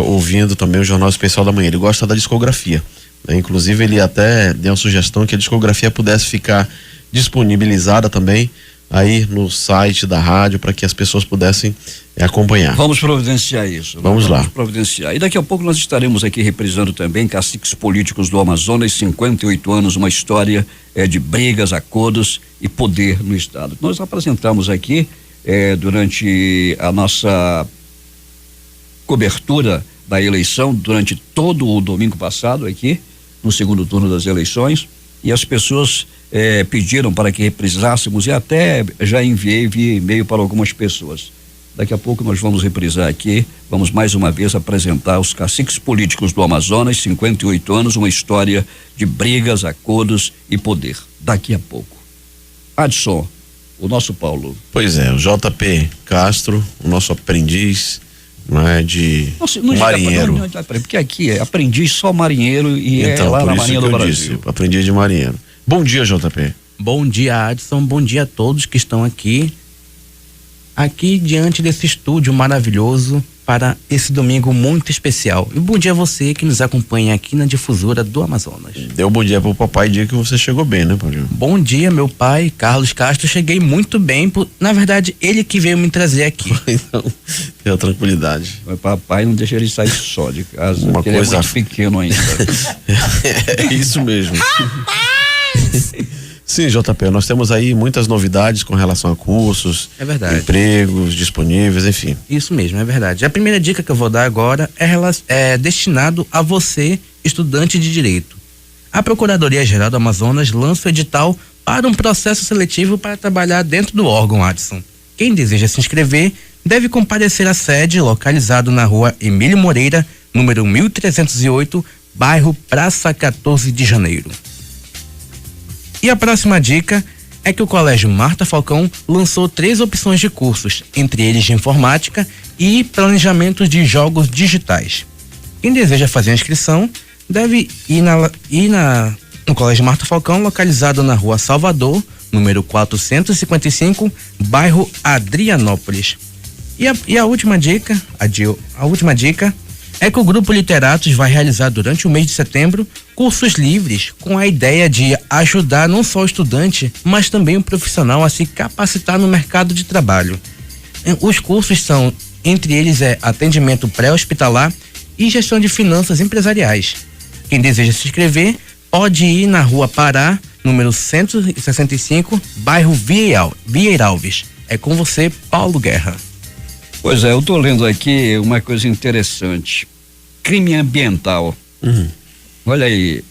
ouvindo também o Jornal Especial da Manhã. Ele gosta da discografia, né? Inclusive ele até deu uma sugestão que a discografia pudesse ficar disponibilizada também aí no site da rádio para que as pessoas pudessem acompanhar. Vamos providenciar isso. Vamos lá. Providenciar. E daqui a pouco nós estaremos aqui reprisando também Caciques Políticos do Amazonas, 58 anos, uma história de brigas, acordos e poder no estado. Nós apresentamos aqui durante a nossa cobertura da eleição, durante todo o domingo passado aqui, no segundo turno das eleições, e as pessoas pediram para que reprisássemos e até já enviei via e-mail para algumas pessoas. Daqui a pouco nós vamos reprisar aqui, vamos mais uma vez apresentar os Caciques Políticos do Amazonas, 58 anos, uma história de brigas, acordos e poder. Daqui a pouco. Adson, o nosso Paulo. Pois é, o JP Castro, o nosso aprendiz, né, de marinheiro. Porque aqui é aprendiz só marinheiro e então, lá por na isso Marinha que do eu Brasil. disse, aprendiz de marinheiro. Bom dia, JP. Bom dia, Adson. Bom dia a todos que estão aqui diante desse estúdio maravilhoso para esse domingo muito especial. E bom dia a você que nos acompanha aqui na Difusora do Amazonas. Deu bom dia pro papai, dia que você chegou bem, né, Paulinho? Bom dia, meu pai, Carlos Castro. Cheguei muito bem, na verdade, ele que veio me trazer aqui. Então, tenha tranquilidade. Mas papai não deixa ele sair só de casa, Uma porque coisa... ele é muito pequeno ainda. É isso mesmo. Sim, JP, nós temos aí muitas novidades com relação a cursos, empregos disponíveis, enfim. Isso mesmo, é verdade. A primeira dica que eu vou dar agora é destinado a você estudante de Direito. A Procuradoria-Geral do Amazonas lança o edital para um processo seletivo para trabalhar dentro do órgão, Adson. Quem deseja se inscrever deve comparecer à sede, localizado na rua Emílio Moreira, número 1308, bairro Praça 14 de Janeiro. E a próxima dica é que o Colégio Marta Falcão lançou 3 opções de cursos, entre eles de informática e planejamento de jogos digitais. Quem deseja fazer a inscrição deve ir no Colégio Marta Falcão, localizado na rua Salvador, número 455, bairro Adrianópolis. E a última dica, a última dica é que o Grupo Literatos vai realizar durante o mês de setembro cursos livres com a ideia de ajudar não só o estudante, mas também o profissional a se capacitar no mercado de trabalho. Os cursos são, entre eles, atendimento pré-hospitalar e gestão de finanças empresariais. Quem deseja se inscrever pode ir na Rua Pará, número 165, bairro Vieiralves. É com você, Paulo Guerra. Pois é, eu tô lendo aqui uma coisa interessante. Crime ambiental. Olha aí,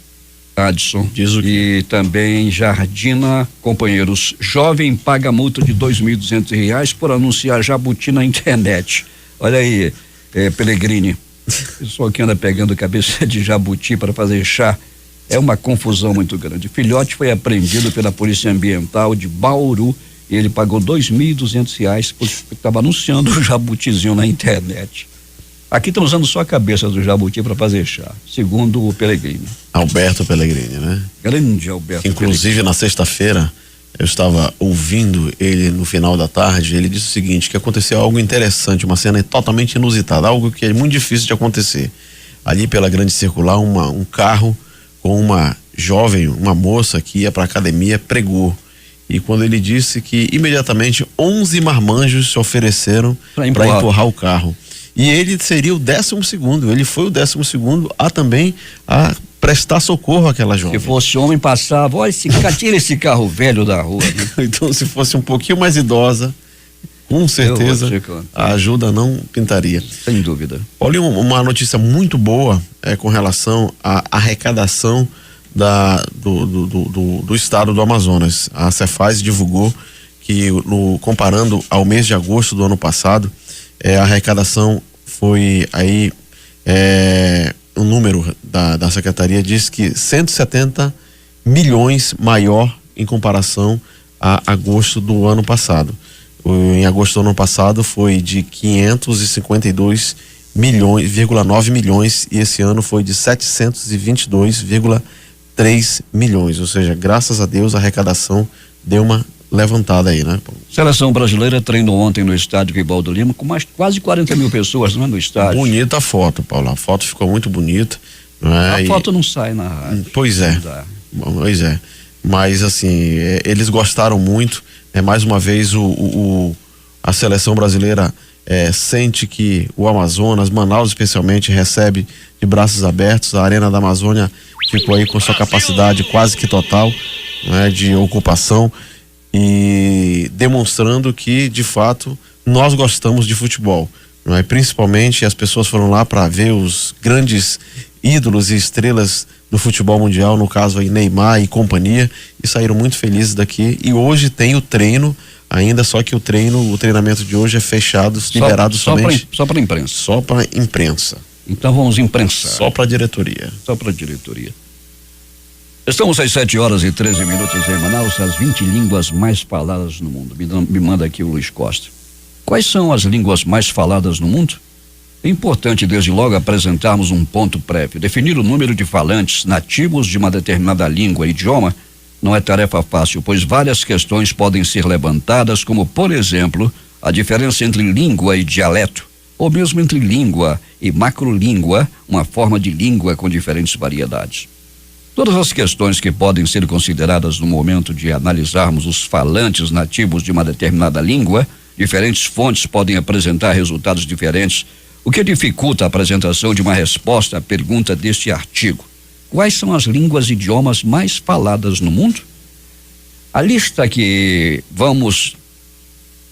Adson. Diz o quê? E também Jardina Companheiros. Jovem paga multa de R$2.200 por anunciar jabuti na internet. Olha aí, Pellegrini. Pessoal que anda pegando cabeça de jabuti para fazer chá. É uma confusão muito grande. O filhote foi apreendido pela Polícia Ambiental de Bauru. E ele pagou R$2.200 porque estava anunciando o jabutizinho na internet. Aqui estão usando só a cabeça do jabuti para fazer chá, segundo o Pellegrini. Alberto Pellegrini, né? Grande Alberto. Inclusive, Pellegrini. na sexta-feira, eu estava ouvindo ele no final da tarde. Ele disse o seguinte: que aconteceu algo interessante, uma cena totalmente inusitada, algo que é muito difícil de acontecer. Ali pela Grande Circular, um carro com uma jovem, uma moça que ia para a academia, pregou. E quando ele disse que imediatamente 11 marmanjos se ofereceram para empurrar o carro. E ele seria o 12º, ele foi o 12º a também a prestar socorro àquela jovem. Se fosse homem, passava, olha, tira esse carro velho da rua. Né? Então, se fosse um pouquinho mais idosa, com certeza a ajuda não pintaria. Sem dúvida. Olha, uma notícia muito boa com relação à arrecadação do estado do Amazonas. A Cefaz divulgou que, comparando ao mês de agosto do ano passado, a arrecadação foi aí, o número da secretaria diz que 170 milhões maior em comparação a agosto do ano passado. Em agosto do ano passado foi de 552,9 milhões e esse ano foi de 722,3 milhões, ou seja, graças a Deus a arrecadação deu uma levantada aí, né? Seleção brasileira treinou ontem no estádio Ribaldo Lima com quase 40 mil pessoas, não é, no estádio. Bonita a foto, Paulo, a foto ficou muito bonita, não é? A foto não sai na rádio. Pois é, mas assim, eles gostaram muito, mais uma vez a seleção brasileira sente que o Amazonas, Manaus especialmente, recebe de braços abertos. A Arena da Amazônia ficou aí com sua capacidade quase que total, né, de ocupação, e demonstrando que de fato nós gostamos de futebol, não é? Principalmente as pessoas foram lá para ver os grandes ídolos e estrelas do futebol mundial, no caso aí Neymar e companhia, e saíram muito felizes daqui. E hoje tem o treino ainda, só que o treinamento de hoje é fechado, liberado somente só para imprensa. Só para imprensa. Então vamos imprensar. Só para diretoria. Só para diretoria. Estamos às 7h13 em Manaus, as 20 línguas mais faladas no mundo. Me manda aqui o Luiz Costa. Quais são as línguas mais faladas no mundo? É importante desde logo apresentarmos um ponto prévio. Definir o número de falantes nativos de uma determinada língua e idioma não é tarefa fácil, pois várias questões podem ser levantadas, como, por exemplo, a diferença entre língua e dialeto, ou mesmo entre língua e macrolíngua, uma forma de língua com diferentes variedades. Todas as questões que podem ser consideradas no momento de analisarmos os falantes nativos de uma determinada língua, diferentes fontes podem apresentar resultados diferentes, o que dificulta a apresentação de uma resposta à pergunta deste artigo. Quais são as línguas e idiomas mais faladas no mundo? A lista que vamos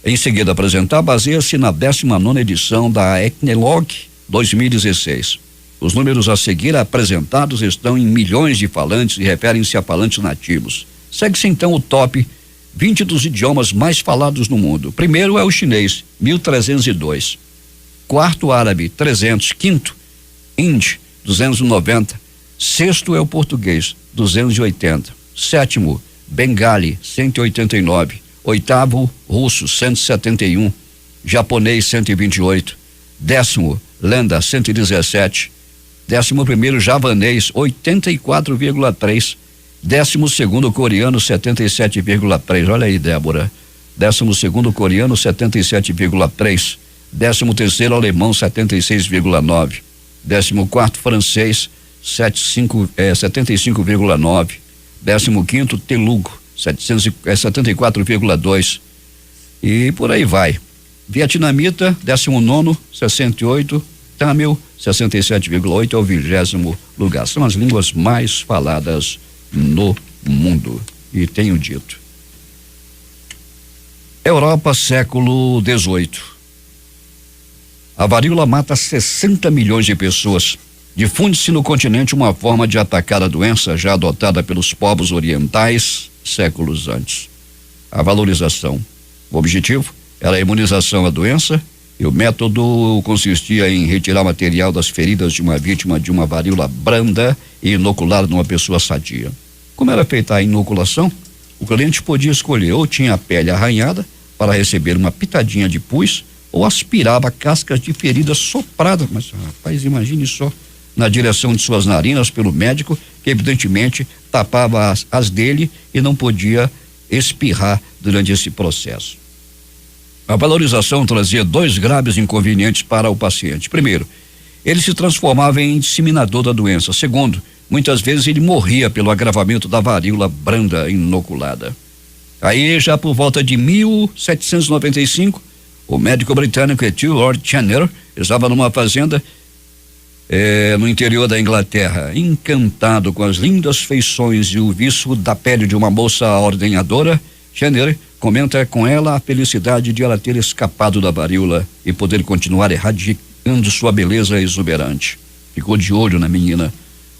em seguida apresentar baseia-se na 19ª edição da Ethnologue 2016. Os números a seguir apresentados estão em milhões de falantes e referem-se a falantes nativos. Segue-se então o top 20 dos idiomas mais falados no mundo. Primeiro é o chinês, 1.302. Quarto, árabe, 300. Quinto, hindi, 290. Sexto é o português, 280. Sétimo, bengali, 189. Oitavo, russo, 171. Japonês, 128. Décimo, lenda, 117. 11º, javanês, 84,3. 12º, coreano, 77,3. Olha aí, Débora. 12º, coreano, 77,3. 13º, alemão, 76,9. 14º, francês, 75,9. 15º, telugo, 74,2. E por aí vai. Vietnamita, 19º, 68. Tamil, 67,8, é o 20º lugar. São as línguas mais faladas no mundo. E tenho dito. Europa, século XVIII. A varíola mata 60 milhões de pessoas. Difunde-se no continente uma forma de atacar a doença já adotada pelos povos orientais séculos antes. A valorização. O objetivo era a imunização à doença e o método consistia em retirar material das feridas de uma vítima de uma varíola branda e inocular numa pessoa sadia. Como era feita a inoculação, o cliente podia escolher ou tinha a pele arranhada para receber uma pitadinha de pus ou aspirava cascas de feridas sopradas, mas rapaz, imagine só, na direção de suas narinas pelo médico, que evidentemente tapava as dele e não podia espirrar durante esse processo. A valorização trazia 2 graves inconvenientes para o paciente. Primeiro, ele se transformava em disseminador da doença. Segundo, muitas vezes ele morria pelo agravamento da varíola branda inoculada. Aí, já por volta de 1795, o médico britânico Lord Channer estava numa fazenda no interior da Inglaterra, encantado com as lindas feições e o viço da pele de uma moça ordenhadora. Channer comenta com ela a felicidade de ela ter escapado da varíola e poder continuar irradiando sua beleza exuberante. Ficou de olho na menina.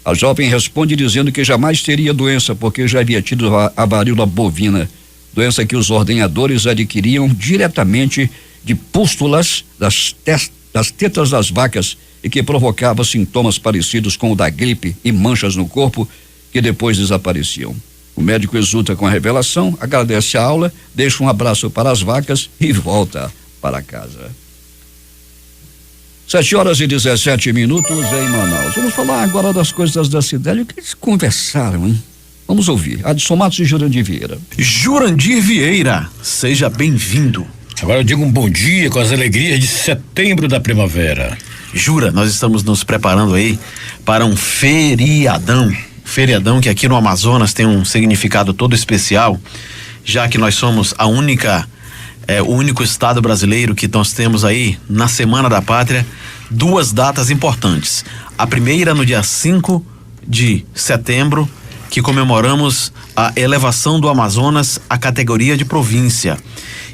A jovem responde dizendo que jamais teria doença porque já havia tido a varíola bovina, doença que os ordenhadores adquiriam diretamente de pústulas das tetas das vacas e que provocava sintomas parecidos com o da gripe e manchas no corpo que depois desapareciam. O médico exulta com a revelação, agradece a aula, deixa um abraço para as vacas e volta para casa. 7h17 em Manaus. Vamos falar agora das coisas da cidade. O que eles conversaram, hein? Vamos ouvir. Adson Matos e Jurandir Vieira. Jurandir Vieira, seja bem-vindo. Agora eu digo um bom dia com as alegrias de setembro da primavera. Jura, nós estamos nos preparando aí para um feriadão que aqui no Amazonas tem um significado todo especial, já que nós somos o único estado brasileiro que nós temos aí na Semana da Pátria 2 datas importantes. A primeira no dia 5 de setembro, que comemoramos a elevação do Amazonas à categoria de província.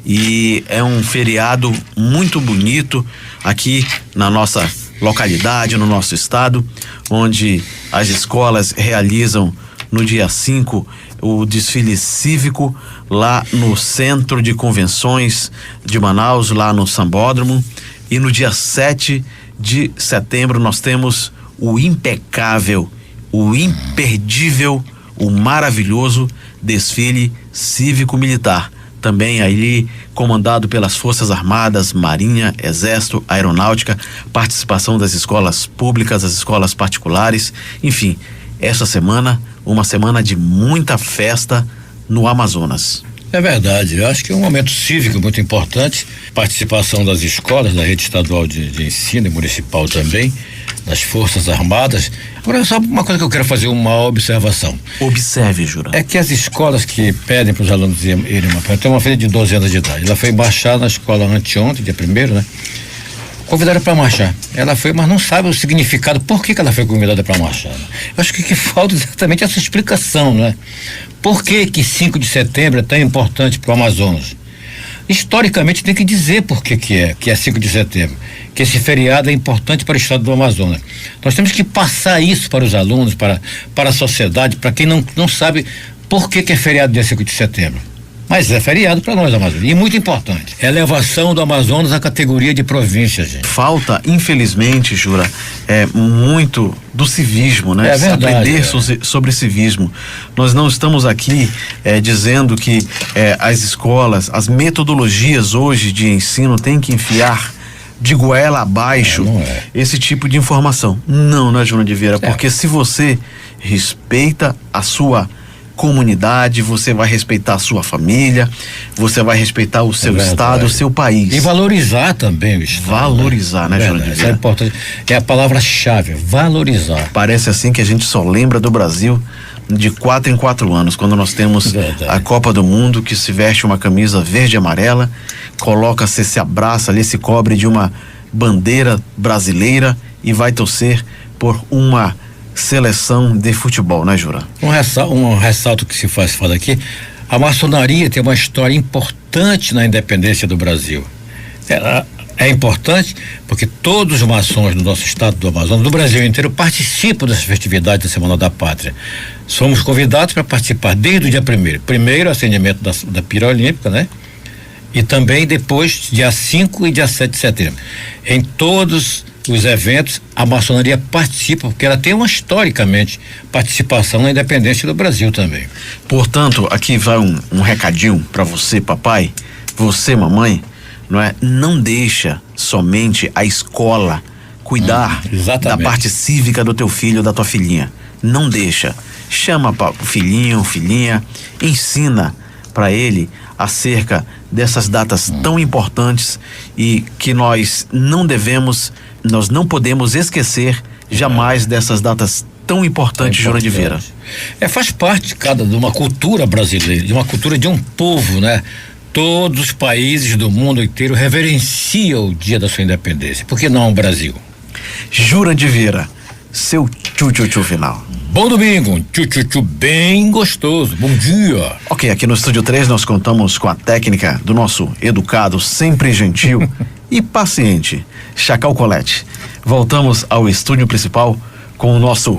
E é um feriado muito bonito aqui na nossa localidade, no nosso estado, onde as escolas realizam no dia 5 o desfile cívico lá no Centro de Convenções de Manaus, lá no Sambódromo, e no dia 7 de setembro nós temos o impecável, o imperdível, o maravilhoso desfile cívico-militar, também ali comandado pelas Forças Armadas, Marinha, Exército, Aeronáutica, participação das escolas públicas, das escolas particulares, enfim, essa semana, uma semana de muita festa no Amazonas. É verdade, eu acho que é um momento cívico muito importante, participação das escolas, da rede estadual de ensino e municipal também, das Forças Armadas. Agora, só uma coisa que eu quero fazer uma observação. Observe, Jura. É que as escolas que pedem para os alunos irem tem uma filha de 12 anos de idade, ela foi marchar na escola anteontem, dia 1º, né? Convidaram para marchar. Ela foi, mas não sabe o significado, por que ela foi convidada para marchar. Né? Eu acho que falta exatamente essa explicação, né? Por que 5 de setembro é tão importante para o Amazonas? historicamente tem que dizer por que é 5 de setembro, que esse feriado é importante para o estado do Amazonas. Nós temos que passar isso para os alunos, para a sociedade, para quem não sabe por que é feriado dia 5 de setembro. Mas é feriado para nós, Amazonas, e muito importante. Elevação do Amazonas à categoria de província, gente. Falta, infelizmente, Jura, muito do civismo, né? É verdade, aprender sobre civismo. Nós não estamos aqui dizendo que as escolas, as metodologias hoje de ensino têm que enfiar de goela abaixo esse tipo de informação. Não, né, Júnior de Vieira? Porque se você respeita a sua comunidade, você vai respeitar a sua família, você vai respeitar o seu estado, o seu país. E valorizar também o estado. Valorizar, né, Júnior de Vieira? Isso é importante. É a palavra-chave, valorizar. Parece assim que a gente só lembra do Brasil de 4 em 4 anos, quando nós temos a Copa do Mundo, que se veste uma camisa verde e amarela, coloca-se, se abraça ali, se cobre de uma bandeira brasileira e vai torcer por uma seleção de futebol, né, Jura? Um ressalto que se faz aqui, a maçonaria tem uma história importante na independência do Brasil. É importante porque todos os maçons do nosso estado do Amazonas, do Brasil inteiro, participam dessa festividade da Semana da Pátria. Somos convidados para participar desde o dia 1º. Primeiro, acendimento da pira olímpica, né? E também depois, dia 5 e dia 7 de setembro. Em todos os eventos, a maçonaria participa, porque ela tem historicamente, participação na independência do Brasil também. Portanto, aqui vai um recadinho para você, papai, você, mamãe, não é? Não deixa somente a escola cuidar da parte cívica do teu filho ou da tua filhinha. Não deixa. Chama o filhinho, filhinha, ensina para ele acerca dessas datas tão importantes e que nós não podemos esquecer jamais dessas datas tão importantes, Júnior de Vieira. Faz parte de uma cultura brasileira, de uma cultura de um povo, né? Todos os países do mundo inteiro reverenciam o dia da sua independência. Por que não o Brasil? Júnior de Vieira, seu tchu-tchu-tchu final. Bom domingo, tchu-tchu-tchu bem gostoso, bom dia. Ok, aqui no Estúdio 3 nós contamos com a técnica do nosso educado, sempre gentil e paciente, Chacal Colette. Voltamos ao estúdio principal com o nosso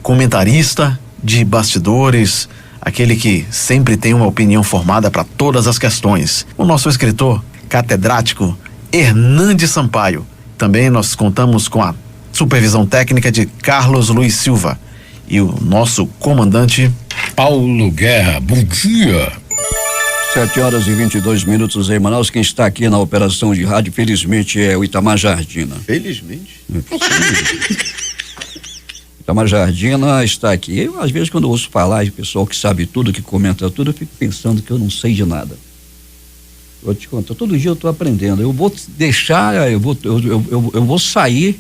comentarista de bastidores, aquele que sempre tem uma opinião formada para todas as questões, o nosso escritor catedrático Hernandes Sampaio. Também nós contamos com a supervisão técnica de Carlos Luiz Silva e o nosso comandante Paulo Guerra. Bom dia. 7h22 em Manaus. Quem está aqui na operação de rádio, felizmente, é o Itamar Jardina. Felizmente? Itamar Jardina está aqui. Eu, às vezes, quando eu ouço falar de pessoal que sabe tudo, que comenta tudo, eu fico pensando que eu não sei de nada. Vou te contar, todo dia eu estou aprendendo. Eu vou deixar, eu vou sair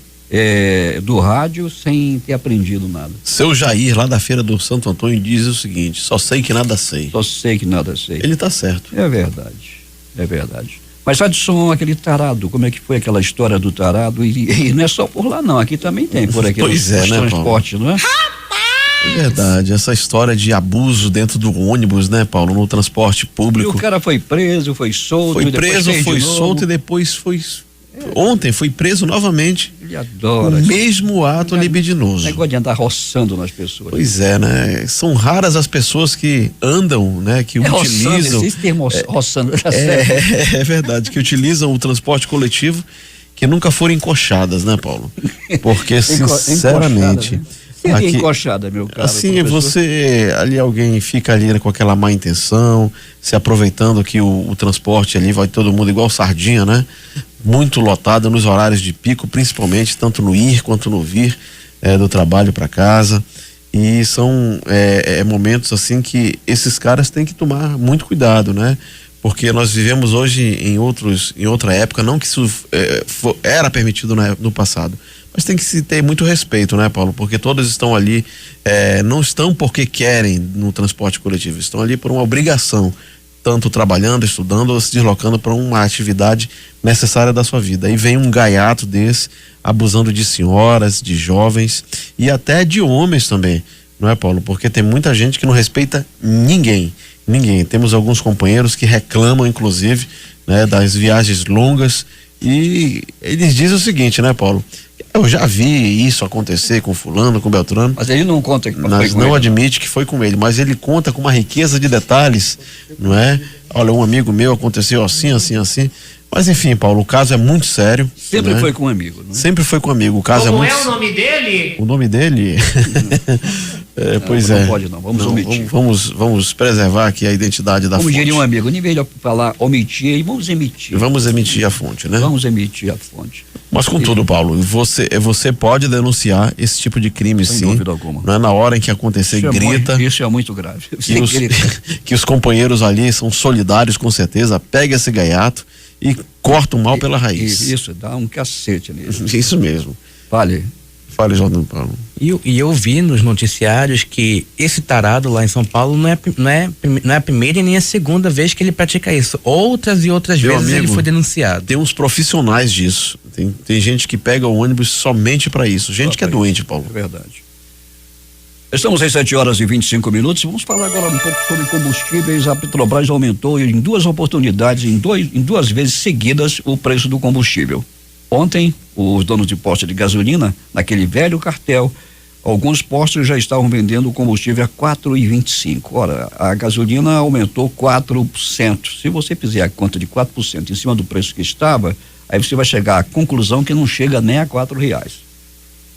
do rádio sem ter aprendido nada. Seu Jair, lá da Feira do Santo Antônio, diz o seguinte: só sei que nada sei. Só sei que nada sei. Ele tá certo. É verdade. Mas Adson, aquele tarado, como é que foi aquela história do tarado? E não é só por lá não, aqui também tem, por aqui pois nos transportes, não é? É verdade, essa história de abuso dentro do ônibus, né, Paulo, no transporte público. E o cara foi preso, foi solto. Foi preso, foi solto e depois foi... Ontem foi preso novamente. Ele adora. O mesmo ato libidinoso. Negócio de andar roçando nas pessoas. Pois é, né? São raras as pessoas que andam, né? Que utilizam. Esse termo roçando. É verdade, que utilizam o transporte coletivo, que nunca foram encoxadas, né, Paulo? Porque, sinceramente. Né? Aqui, encoxada, meu caro. Assim, você, ali alguém fica ali com aquela má intenção, se aproveitando que o transporte ali vai todo mundo igual sardinha, né? Muito lotado nos horários de pico, principalmente, tanto no ir quanto no vir do trabalho para casa. E são momentos assim que esses caras têm que tomar muito cuidado, né? Porque nós vivemos hoje em outra época, não que isso era permitido no passado, mas tem que se ter muito respeito, né, Paulo? Porque todos estão ali, não estão porque querem no transporte coletivo, estão ali por uma obrigação, tanto trabalhando, estudando ou se deslocando para uma atividade necessária da sua vida. Aí vem um gaiato desse, abusando de senhoras, de jovens e até de homens também, não é, Paulo? Porque tem muita gente que não respeita ninguém. Temos alguns companheiros que reclamam, inclusive, né, das viagens longas, e eles dizem o seguinte, né, Paulo? Eu já vi isso acontecer com fulano, com Beltrano. Mas ele não conta que mas não admite que foi com ele, mas ele conta com uma riqueza de detalhes, não é? Olha, um amigo meu aconteceu assim, assim, assim. Mas enfim, Paulo, o caso é muito sério. Sempre foi com um amigo, né? Sempre foi com um amigo. O caso Como é muito... é o nome dele? O nome dele? Pois não, é. Não pode não, vamos omitir. Vamos preservar aqui a identidade da fonte. Como diria um amigo, em vez de falar omitir, vamos emitir. Vamos emitir a fonte, né? Vamos emitir a fonte. Mas contudo, Paulo, você pode denunciar esse tipo de crime, Sem sim. dúvida alguma. Não é na hora em que acontecer, grita. Isso é muito grave. Que os companheiros ali são solidários, com certeza. Pega esse gaiato e corta o mal pela raiz. Isso, dá um cacete nele. Isso mesmo. Fale, Jordan Paulo. E eu vi nos noticiários que esse tarado lá em São Paulo não é a primeira e nem a segunda vez que ele pratica isso. Outras e outras Meu vezes amigo, ele foi denunciado. Tem uns profissionais disso. Tem gente que pega o ônibus somente para isso. Gente que é doente, Paulo. É verdade. Estamos às 7h25. Vamos falar agora um pouco sobre combustíveis. A Petrobras aumentou em duas oportunidades, em duas vezes seguidas, o preço do combustível. Ontem, os donos de posto de gasolina, naquele velho cartel, alguns postos já estavam vendendo o combustível a 4,25. Ora, a gasolina aumentou 4%. Se você fizer a conta de 4% em cima do preço que estava, aí você vai chegar à conclusão que não chega nem a R$4.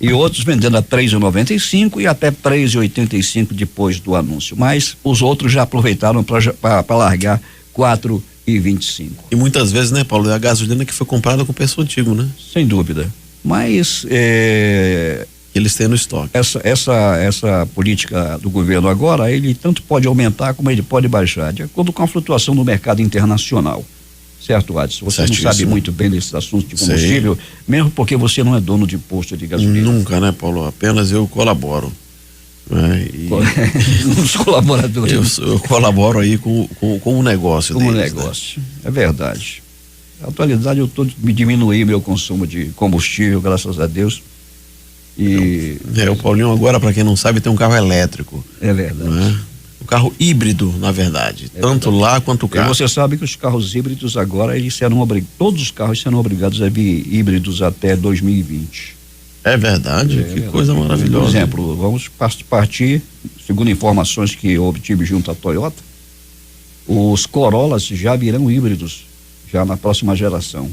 E outros vendendo a 3,95 e até 3,85 depois do anúncio. Mas os outros já aproveitaram para largar 4,25. E muitas vezes, né, Paulo, é a gasolina que foi comprada com preço antigo, né? Sem dúvida. Mas eles têm no estoque. Essa política do governo agora, ele tanto pode aumentar como ele pode baixar, de acordo com a flutuação no mercado internacional. Certo, Adson? Você não sabe muito bem desses assuntos de combustível, mesmo porque você não é dono de posto de gasolina. Nunca, né, Paulo? Apenas eu colaboro. Né? Os colaboradores. Eu colaboro aí com o negócio deles. Com o negócio, né? É verdade. Na atualidade eu diminuí meu consumo de combustível, graças a Deus. O Paulinho agora, para quem não sabe, tem um carro elétrico. É verdade. Né? Um carro híbrido, na verdade, tanto lá quanto cá. E você sabe que os carros híbridos agora, todos os carros serão obrigados a vir híbridos até 2020. É verdade? Que coisa maravilhosa. Por exemplo, vamos partir, segundo informações que eu obtive junto à Toyota, os Corollas já virão híbridos, já na próxima geração,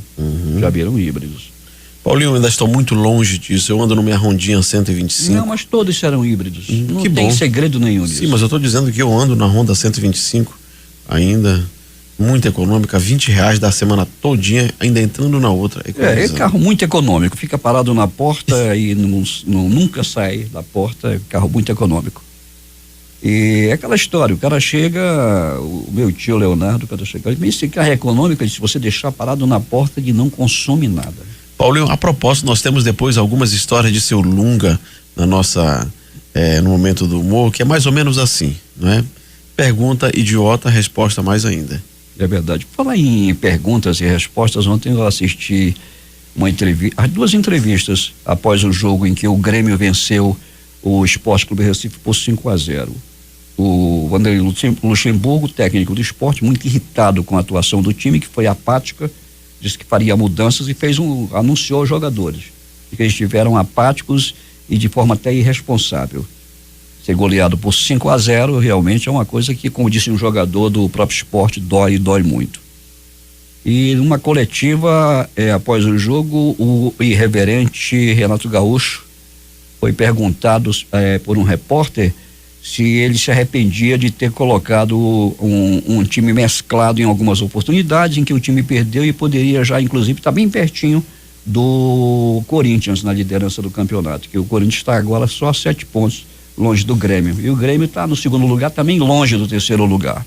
já virão híbridos. Paulinho, eu ainda estou muito longe disso. Eu ando no minha Hondinha 125. Não, mas todos serão híbridos. Não que tem bom. segredo nenhum nisso. Sim, mas eu estou dizendo que eu ando na Honda 125 ainda, muito econômica, R$20 da semana todinha, ainda entrando na outra. É carro muito econômico, fica parado na porta e nunca sai da porta, é carro muito econômico. E é aquela história, o cara chega, o meu tio Leonardo, quando chega, ele esse carro é econômico, se você deixar parado na porta, ele não consome nada. Paulinho, a propósito, nós temos depois algumas histórias de seu Lunga na nossa, no momento do humor, que é mais ou menos assim, não é? Pergunta idiota, resposta mais ainda. É verdade. Falar em perguntas e respostas, ontem eu assisti as duas entrevistas após o jogo em que o Grêmio venceu o Sport Clube Recife por 5-0. O Vanderlei Luxemburgo, técnico do esporte, muito irritado com a atuação do time, que foi apática, disse que faria mudanças e anunciou aos jogadores que eles estiveram apáticos e de forma até irresponsável. Ser goleado por 5-0 realmente é uma coisa que, como disse um jogador do próprio esporte, dói muito. E numa coletiva após o jogo, o irreverente Renato Gaúcho foi perguntado por um repórter se ele se arrependia de ter colocado um time mesclado em algumas oportunidades em que o time perdeu e poderia já inclusive estar bem pertinho do Corinthians na liderança do campeonato, que o Corinthians está agora só a 7 pontos longe do Grêmio, e o Grêmio está no segundo lugar, também longe do terceiro lugar.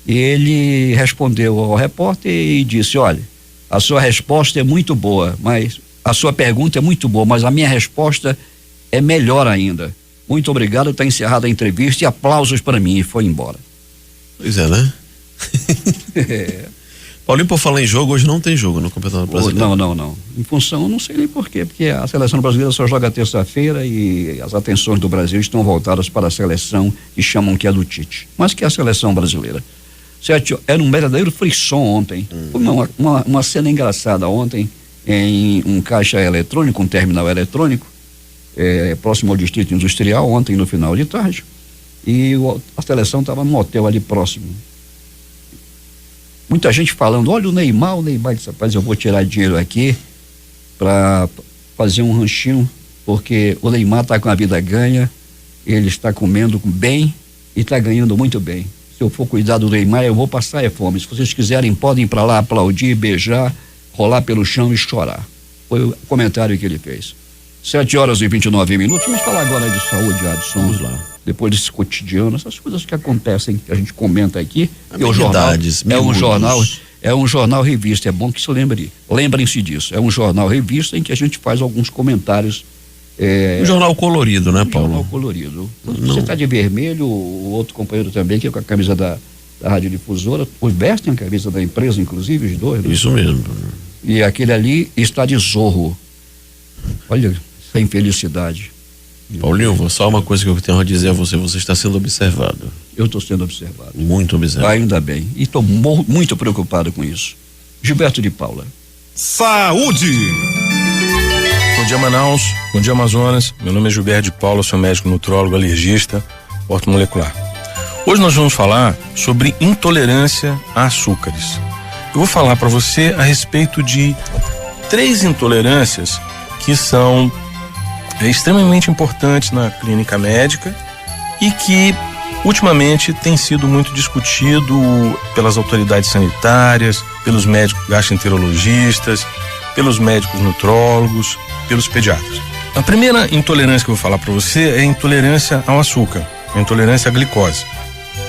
E ele respondeu ao repórter e disse: olha, a sua resposta é muito boa, mas a sua pergunta é muito boa, mas a minha resposta é melhor ainda. Muito obrigado, está encerrada a entrevista e aplausos para mim, e foi embora. Pois é, né? Paulinho, por falar em jogo, hoje não tem jogo no Campeonato Brasileiro. Não. Em função, não sei nem porquê, porque a seleção brasileira só joga terça-feira e as atenções do Brasil estão voltadas para a seleção que chamam que é do Tite, mas que é a seleção brasileira. Era um verdadeiro frisson ontem. Foi uma cena engraçada ontem em um caixa eletrônico, um terminal eletrônico, próximo ao Distrito Industrial, ontem no final de tarde. E a seleção estava num hotel ali próximo. Muita gente falando, olha o Neymar disse, rapaz, eu vou tirar dinheiro aqui para fazer um ranchinho, porque o Neymar está com a vida ganha, ele está comendo bem e está ganhando muito bem. Se eu for cuidar do Neymar, eu vou passar fome. Se vocês quiserem, podem ir para lá aplaudir, beijar, rolar pelo chão e chorar. Foi o comentário que ele fez. 7h29. Vamos falar agora de saúde, Adson. Vamos lá. Depois desse cotidiano, essas coisas que acontecem, que a gente comenta aqui. É um jornal revista, é bom que se lembrem-se disso. É um jornal revista em que a gente faz alguns comentários. Um jornal colorido, né, Paulo? Jornal colorido. Você está de vermelho, o outro companheiro também, que é com a camisa da Rádio Difusora, os vestem a camisa da empresa, inclusive, os dois. Né? Isso mesmo. E aquele ali está de Zorro. Olha, essa infelicidade. Paulinho, só uma coisa que eu tenho a dizer a você está sendo observado. Eu estou sendo observado. Muito observado. Ainda bem. E estou muito preocupado com isso. Gilberto de Paula. Saúde! Bom dia, Manaus. Bom dia, Amazonas. Meu nome é Gilberto de Paula, sou médico nutrólogo, alergista, ortomolecular. Hoje nós vamos falar sobre intolerância a açúcares. Eu vou falar para você a respeito de 3 intolerâncias que são extremamente importantes na clínica médica e que ultimamente tem sido muito discutido pelas autoridades sanitárias, pelos médicos gastroenterologistas, pelos médicos nutrólogos, pelos pediatras. A primeira intolerância que eu vou falar para você é a intolerância ao açúcar, a intolerância à glicose.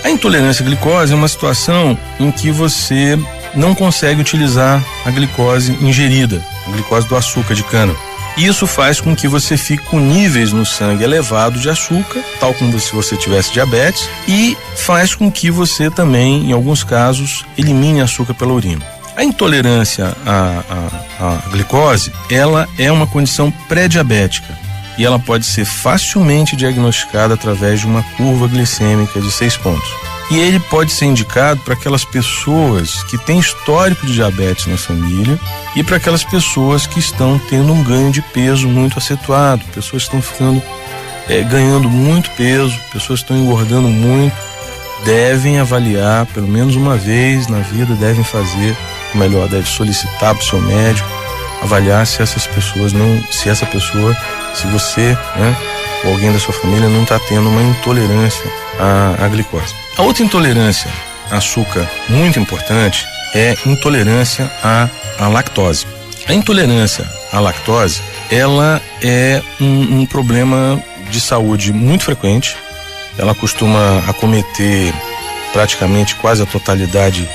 A intolerância à glicose é uma situação em que você não consegue utilizar a glicose ingerida, a glicose do açúcar de cana. Isso faz com que você fique com níveis no sangue elevados de açúcar, tal como se você tivesse diabetes, e faz com que você também, em alguns casos, elimine açúcar pela urina. A intolerância à glicose, ela é uma condição pré-diabética e ela pode ser facilmente diagnosticada através de uma curva glicêmica de 6 pontos. E ele pode ser indicado para aquelas pessoas que têm histórico de diabetes na família e para aquelas pessoas que estão tendo um ganho de peso muito acentuado, pessoas que estão ganhando muito peso, pessoas que estão engordando muito, devem avaliar pelo menos uma vez na vida, devem fazer, ou melhor, deve solicitar para o seu médico, avaliar se essa pessoa, se você, ou alguém da sua família não está tendo uma intolerância à glicose. A outra intolerância a açúcar muito importante é intolerância à lactose. A intolerância à lactose, ela é um problema de saúde muito frequente. Ela costuma acometer praticamente quase a totalidade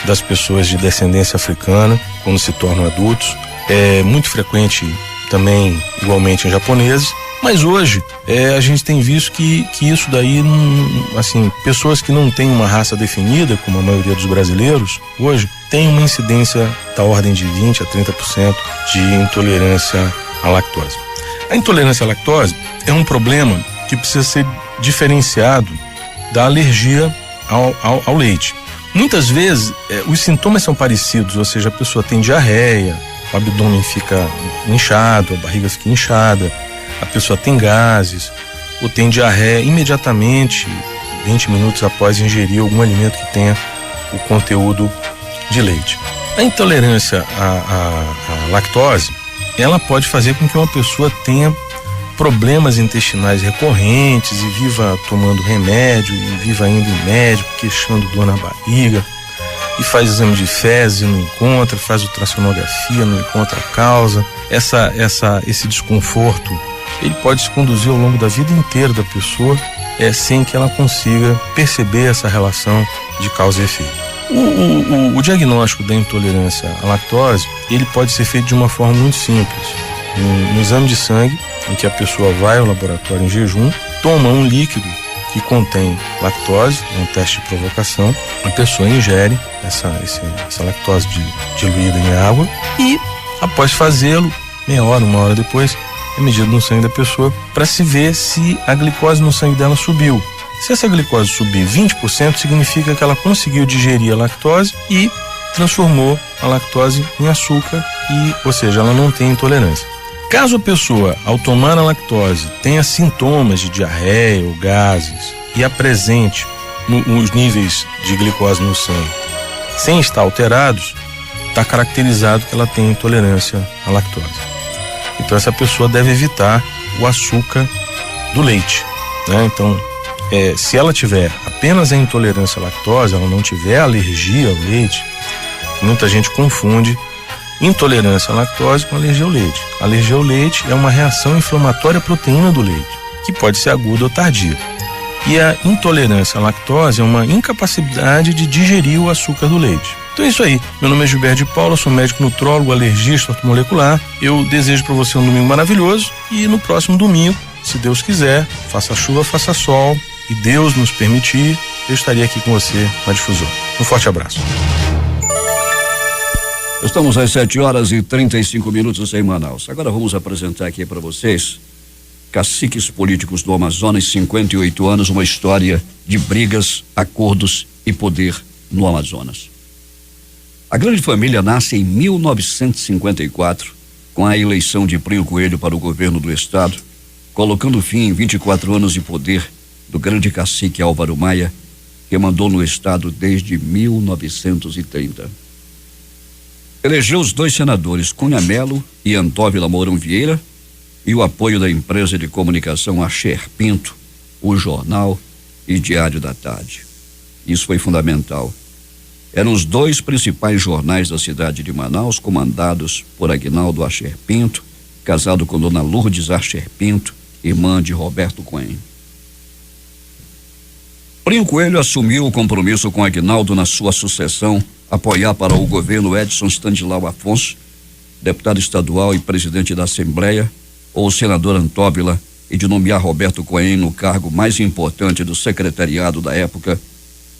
das pessoas de descendência africana quando se tornam adultos. É muito frequente também, igualmente, em japoneses. Mas hoje, a gente tem visto que isso daí, pessoas que não têm uma raça definida, como a maioria dos brasileiros, hoje, tem uma incidência da ordem de 20% a 30% de intolerância à lactose. A intolerância à lactose é um problema que precisa ser diferenciado da alergia ao leite. Muitas vezes, os sintomas são parecidos, ou seja, a pessoa tem diarreia, o abdômen fica inchado, a barriga fica inchada, a pessoa tem gases ou tem diarreia imediatamente 20 minutos após ingerir algum alimento que tenha o conteúdo de leite. A intolerância à lactose, ela pode fazer com que uma pessoa tenha problemas intestinais recorrentes e viva tomando remédio e viva indo em médico, queixando dor na barriga, e faz exame de fezes e não encontra, faz ultrassonografia, não encontra a causa. Esse desconforto, ele pode se conduzir ao longo da vida inteira da pessoa, sem que ela consiga perceber essa relação de causa e efeito. O diagnóstico da intolerância à lactose, ele pode ser feito de uma forma muito simples. No exame de sangue, em que a pessoa vai ao laboratório em jejum, toma um líquido que contém lactose, um teste de provocação, a pessoa ingere essa lactose diluída em água e, após fazê-lo, meia hora, uma hora depois, é medido no sangue da pessoa para se ver se a glicose no sangue dela subiu. Se essa glicose subir 20%, significa que ela conseguiu digerir a lactose e transformou a lactose em açúcar ou seja, ela não tem intolerância. Caso a pessoa, ao tomar a lactose, tenha sintomas de diarreia ou gases e apresente os níveis de glicose no sangue sem estar alterados, está caracterizado que ela tem intolerância à lactose. Então essa pessoa deve evitar o açúcar do leite, né? Então, se ela tiver apenas a intolerância à lactose, ela não tiver alergia ao leite, muita gente confunde intolerância à lactose com alergia ao leite. Alergia ao leite é uma reação inflamatória à proteína do leite, que pode ser aguda ou tardia. E a intolerância à lactose é uma incapacidade de digerir o açúcar do leite. Então é isso aí. Meu nome é Gilberto de Paula, sou médico nutrólogo, alergista ortomolecular. Eu desejo para você um domingo maravilhoso e no próximo domingo, se Deus quiser, faça chuva, faça sol e Deus nos permitir, eu estarei aqui com você na Difusora. Um forte abraço. Estamos às 7h35 em Manaus. Agora vamos apresentar aqui para vocês Caciques Políticos do Amazonas, 58 anos, uma história de brigas, acordos e poder no Amazonas. A grande família nasce em 1954, com a eleição de Plinio Coelho para o governo do estado, colocando fim em 24 anos de poder do grande cacique Álvaro Maia, que mandou no estado desde 1930. Elegeu os 2 senadores, Cunha Melo e Antóvila Mourão Vieira, e o apoio da empresa de comunicação Axer Pinto, o Jornal e Diário da Tarde. Isso foi fundamental. Eram os 2 principais jornais da cidade de Manaus, comandados por Aguinaldo Axer Pinto, casado com Dona Lourdes Axer Pinto, irmã de Roberto Cohen. Plinio Coelho assumiu o compromisso com Aguinaldo na sua sucessão, apoiar para o governo Edson Stanislao Afonso, deputado estadual e presidente da Assembleia, ou o senador Antóvila, e de nomear Roberto Cohen no cargo mais importante do secretariado da época,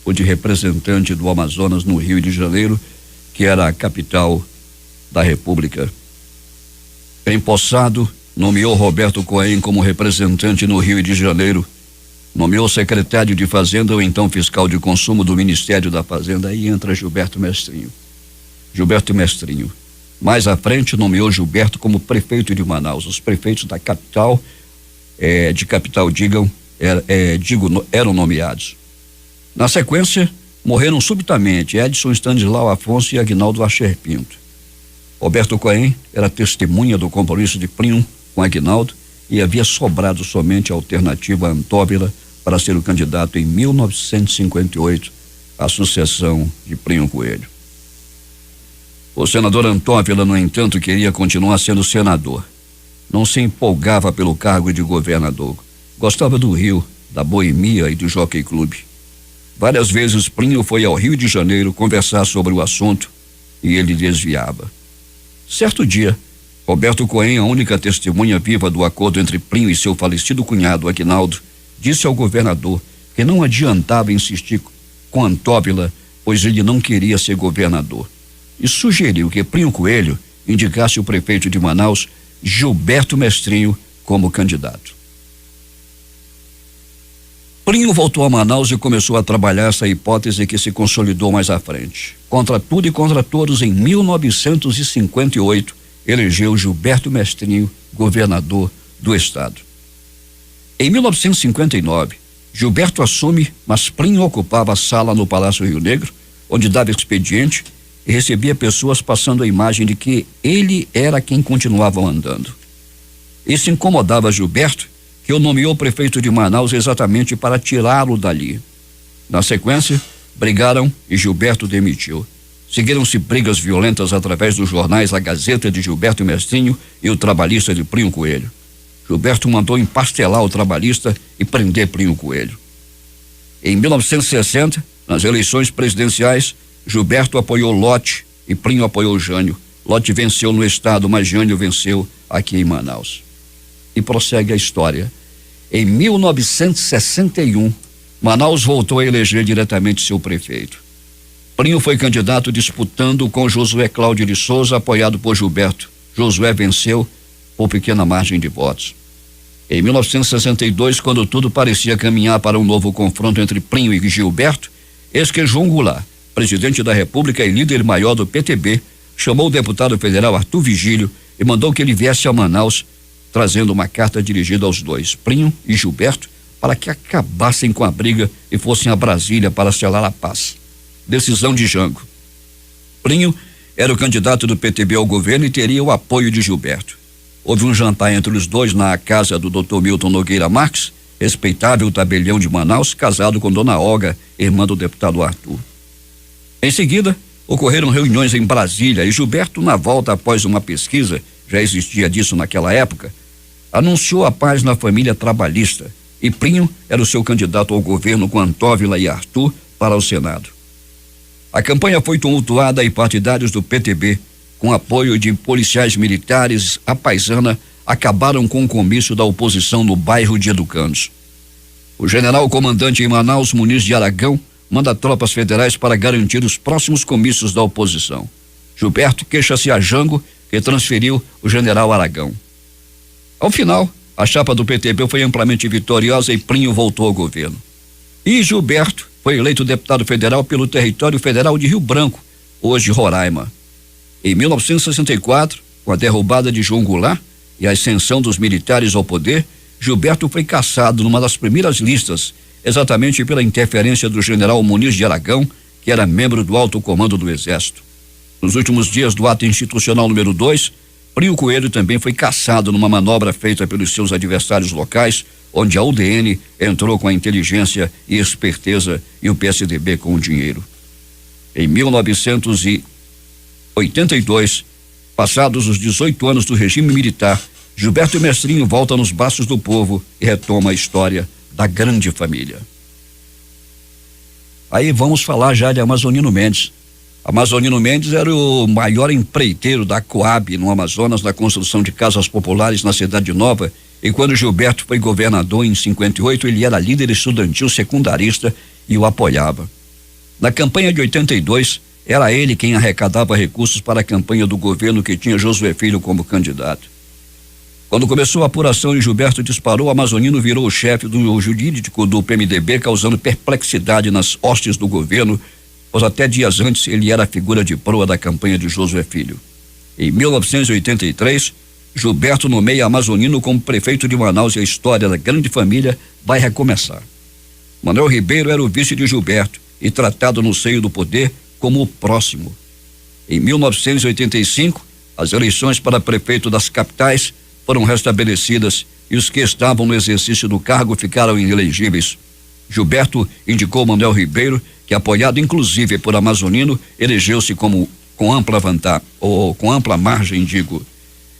o de representante do Amazonas no Rio de Janeiro, que era a capital da República. Empossado, nomeou Roberto Cohen como representante no Rio de Janeiro, nomeou secretário de Fazenda ou então fiscal de consumo do Ministério da Fazenda. Aí entra Gilberto Mestrinho. Mais à frente, nomeou Gilberto como prefeito de Manaus. Os prefeitos da capital, eram nomeados. Na sequência, morreram subitamente Edson Stanislao Afonso e Aguinaldo Axer Pinto. Roberto Cohen era testemunha do compromisso de Plinio com Aguinaldo e havia sobrado somente a alternativa Antóvila para ser o candidato em 1958 à sucessão de Plinio Coelho. O senador Antóvila, no entanto, queria continuar sendo senador. Não se empolgava pelo cargo de governador. Gostava do Rio, da boemia e do Jockey Club. Várias vezes Plinio foi ao Rio de Janeiro conversar sobre o assunto e ele desviava. Certo dia, Roberto Cohen, a única testemunha viva do acordo entre Plinio e seu falecido cunhado Aguinaldo, disse ao governador que não adiantava insistir com Antóvila, pois ele não queria ser governador, e sugeriu que Plinio Coelho indicasse o prefeito de Manaus, Gilberto Mestrinho, como candidato. Plinio voltou a Manaus e começou a trabalhar essa hipótese que se consolidou mais à frente. Contra tudo e contra todos, em 1958, elegeu Gilberto Mestrinho governador do estado. Em 1959, Gilberto assume, mas Plinio ocupava a sala no Palácio Rio Negro, onde dava expediente e recebia pessoas passando a imagem de que ele era quem continuava mandando. Isso incomodava Gilberto, que o nomeou prefeito de Manaus exatamente para tirá-lo dali. Na sequência, brigaram e Gilberto demitiu. Seguiram-se brigas violentas através dos jornais A Gazeta de Gilberto Mestrinho e o Trabalhista de Plinio Coelho. Gilberto mandou empastelar o Trabalhista e prender Plinio Coelho. Em 1960, nas eleições presidenciais, Gilberto apoiou Lott e Plinio apoiou Jânio. Lott venceu no estado, mas Jânio venceu aqui em Manaus. E prossegue a história. Em 1961, Manaus voltou a eleger diretamente seu prefeito. Plinio foi candidato disputando com Josué Cláudio de Souza, apoiado por Gilberto. Josué venceu por pequena margem de votos. Em 1962, quando tudo parecia caminhar para um novo confronto entre Plinio e Gilberto, eis que João Goulart, presidente da República e líder maior do PTB, chamou o deputado federal Arthur Vigílio e mandou que ele viesse a Manaus, trazendo uma carta dirigida aos dois, Plinio e Gilberto, para que acabassem com a briga e fossem a Brasília para selar a paz. Decisão de Jango. Plinio era o candidato do PTB ao governo e teria o apoio de Gilberto. Houve um jantar entre os dois na casa do Dr. Milton Nogueira Marques, respeitável tabelião de Manaus, casado com Dona Olga, irmã do deputado Arthur. Em seguida, ocorreram reuniões em Brasília e Gilberto, na volta após uma pesquisa, já existia disso naquela época, anunciou a paz na família trabalhista e Plinio era o seu candidato ao governo com Antóvila e Arthur para o Senado. A campanha foi tumultuada e partidários do PTB, com apoio de policiais militares, a paisana, acabaram com o comício da oposição no bairro de Educandos. O general comandante em Manaus, Muniz de Aragão, manda tropas federais para garantir os próximos comícios da oposição. Gilberto queixa-se a Jango, que transferiu o general Aragão. Ao final, a chapa do PTB foi amplamente vitoriosa e Plinio voltou ao governo. E Gilberto foi eleito deputado federal pelo território federal de Rio Branco, hoje Roraima. Em 1964, com a derrubada de João Goulart e a ascensão dos militares ao poder, Gilberto foi cassado numa das primeiras listas, exatamente pela interferência do general Muniz de Aragão, que era membro do alto comando do Exército. Nos últimos dias do ato institucional número 2, Plinio Coelho também foi cassado numa manobra feita pelos seus adversários locais, onde a UDN entrou com a inteligência e esperteza e o PSDB com o dinheiro. Em 1982, passados os 18 anos do regime militar, Gilberto Mestrinho volta nos braços do povo e retoma a história da grande família. Aí vamos falar já de Amazonino Mendes. Amazonino Mendes era o maior empreiteiro da Coab no Amazonas na construção de casas populares na Cidade Nova, e quando Gilberto foi governador em 58, ele era líder estudantil secundarista e o apoiava. Na campanha de 82, era ele quem arrecadava recursos para a campanha do governo que tinha Josué Filho como candidato. Quando começou a apuração e Gilberto disparou, Amazonino virou o chefe do jurídico do PMDB, causando perplexidade nas hostes do governo, pois até dias antes ele era a figura de proa da campanha de Josué Filho. Em 1983, Gilberto nomeia Amazonino como prefeito de Manaus e a história da grande família vai recomeçar. Manuel Ribeiro era o vice de Gilberto e tratado no seio do poder como o próximo. Em 1985, as eleições para prefeito das capitais foram restabelecidas e os que estavam no exercício do cargo ficaram inelegíveis. Gilberto indicou Manuel Ribeiro, que, apoiado inclusive por Amazonino, elegeu-se com ampla vantagem, ou com ampla margem, digo.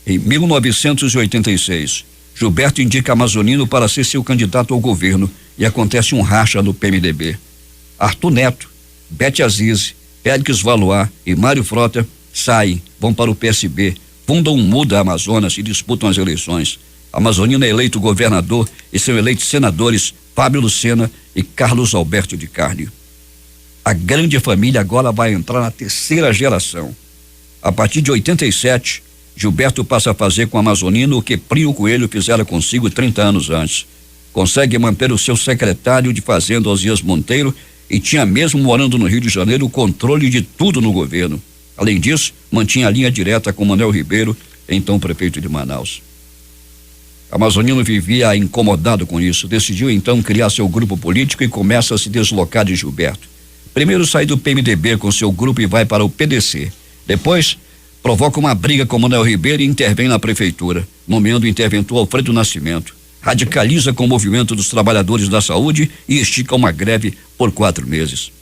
Em 1986, Gilberto indica Amazonino para ser seu candidato ao governo e acontece um racha no PMDB. Arthur Neto, Bete Aziz, Félix Valois e Mário Frota saem, vão para o PSB, fundam um Muda Amazonas e disputam as eleições. Amazonino é eleito governador e são eleitos senadores Fábio Lucena e Carlos Alberto de Carli. A grande família agora vai entrar na terceira geração. A partir de 87, Gilberto passa a fazer com Amazonino o que Plinio Coelho fizera consigo 30 anos antes. Consegue manter o seu secretário de Fazenda, Osias Monteiro, e tinha mesmo morando no Rio de Janeiro o controle de tudo no governo. Além disso, mantinha a linha direta com Manuel Ribeiro, então prefeito de Manaus. Amazonino vivia incomodado com isso, decidiu então criar seu grupo político e começa a se deslocar de Gilberto. Primeiro sai do PMDB com seu grupo e vai para o PDC. Depois, provoca uma briga com Manuel Ribeiro e intervém na prefeitura, nomeando o interventor Alfredo Nascimento. Radicaliza com o movimento dos trabalhadores da saúde e estica uma greve por 4 meses.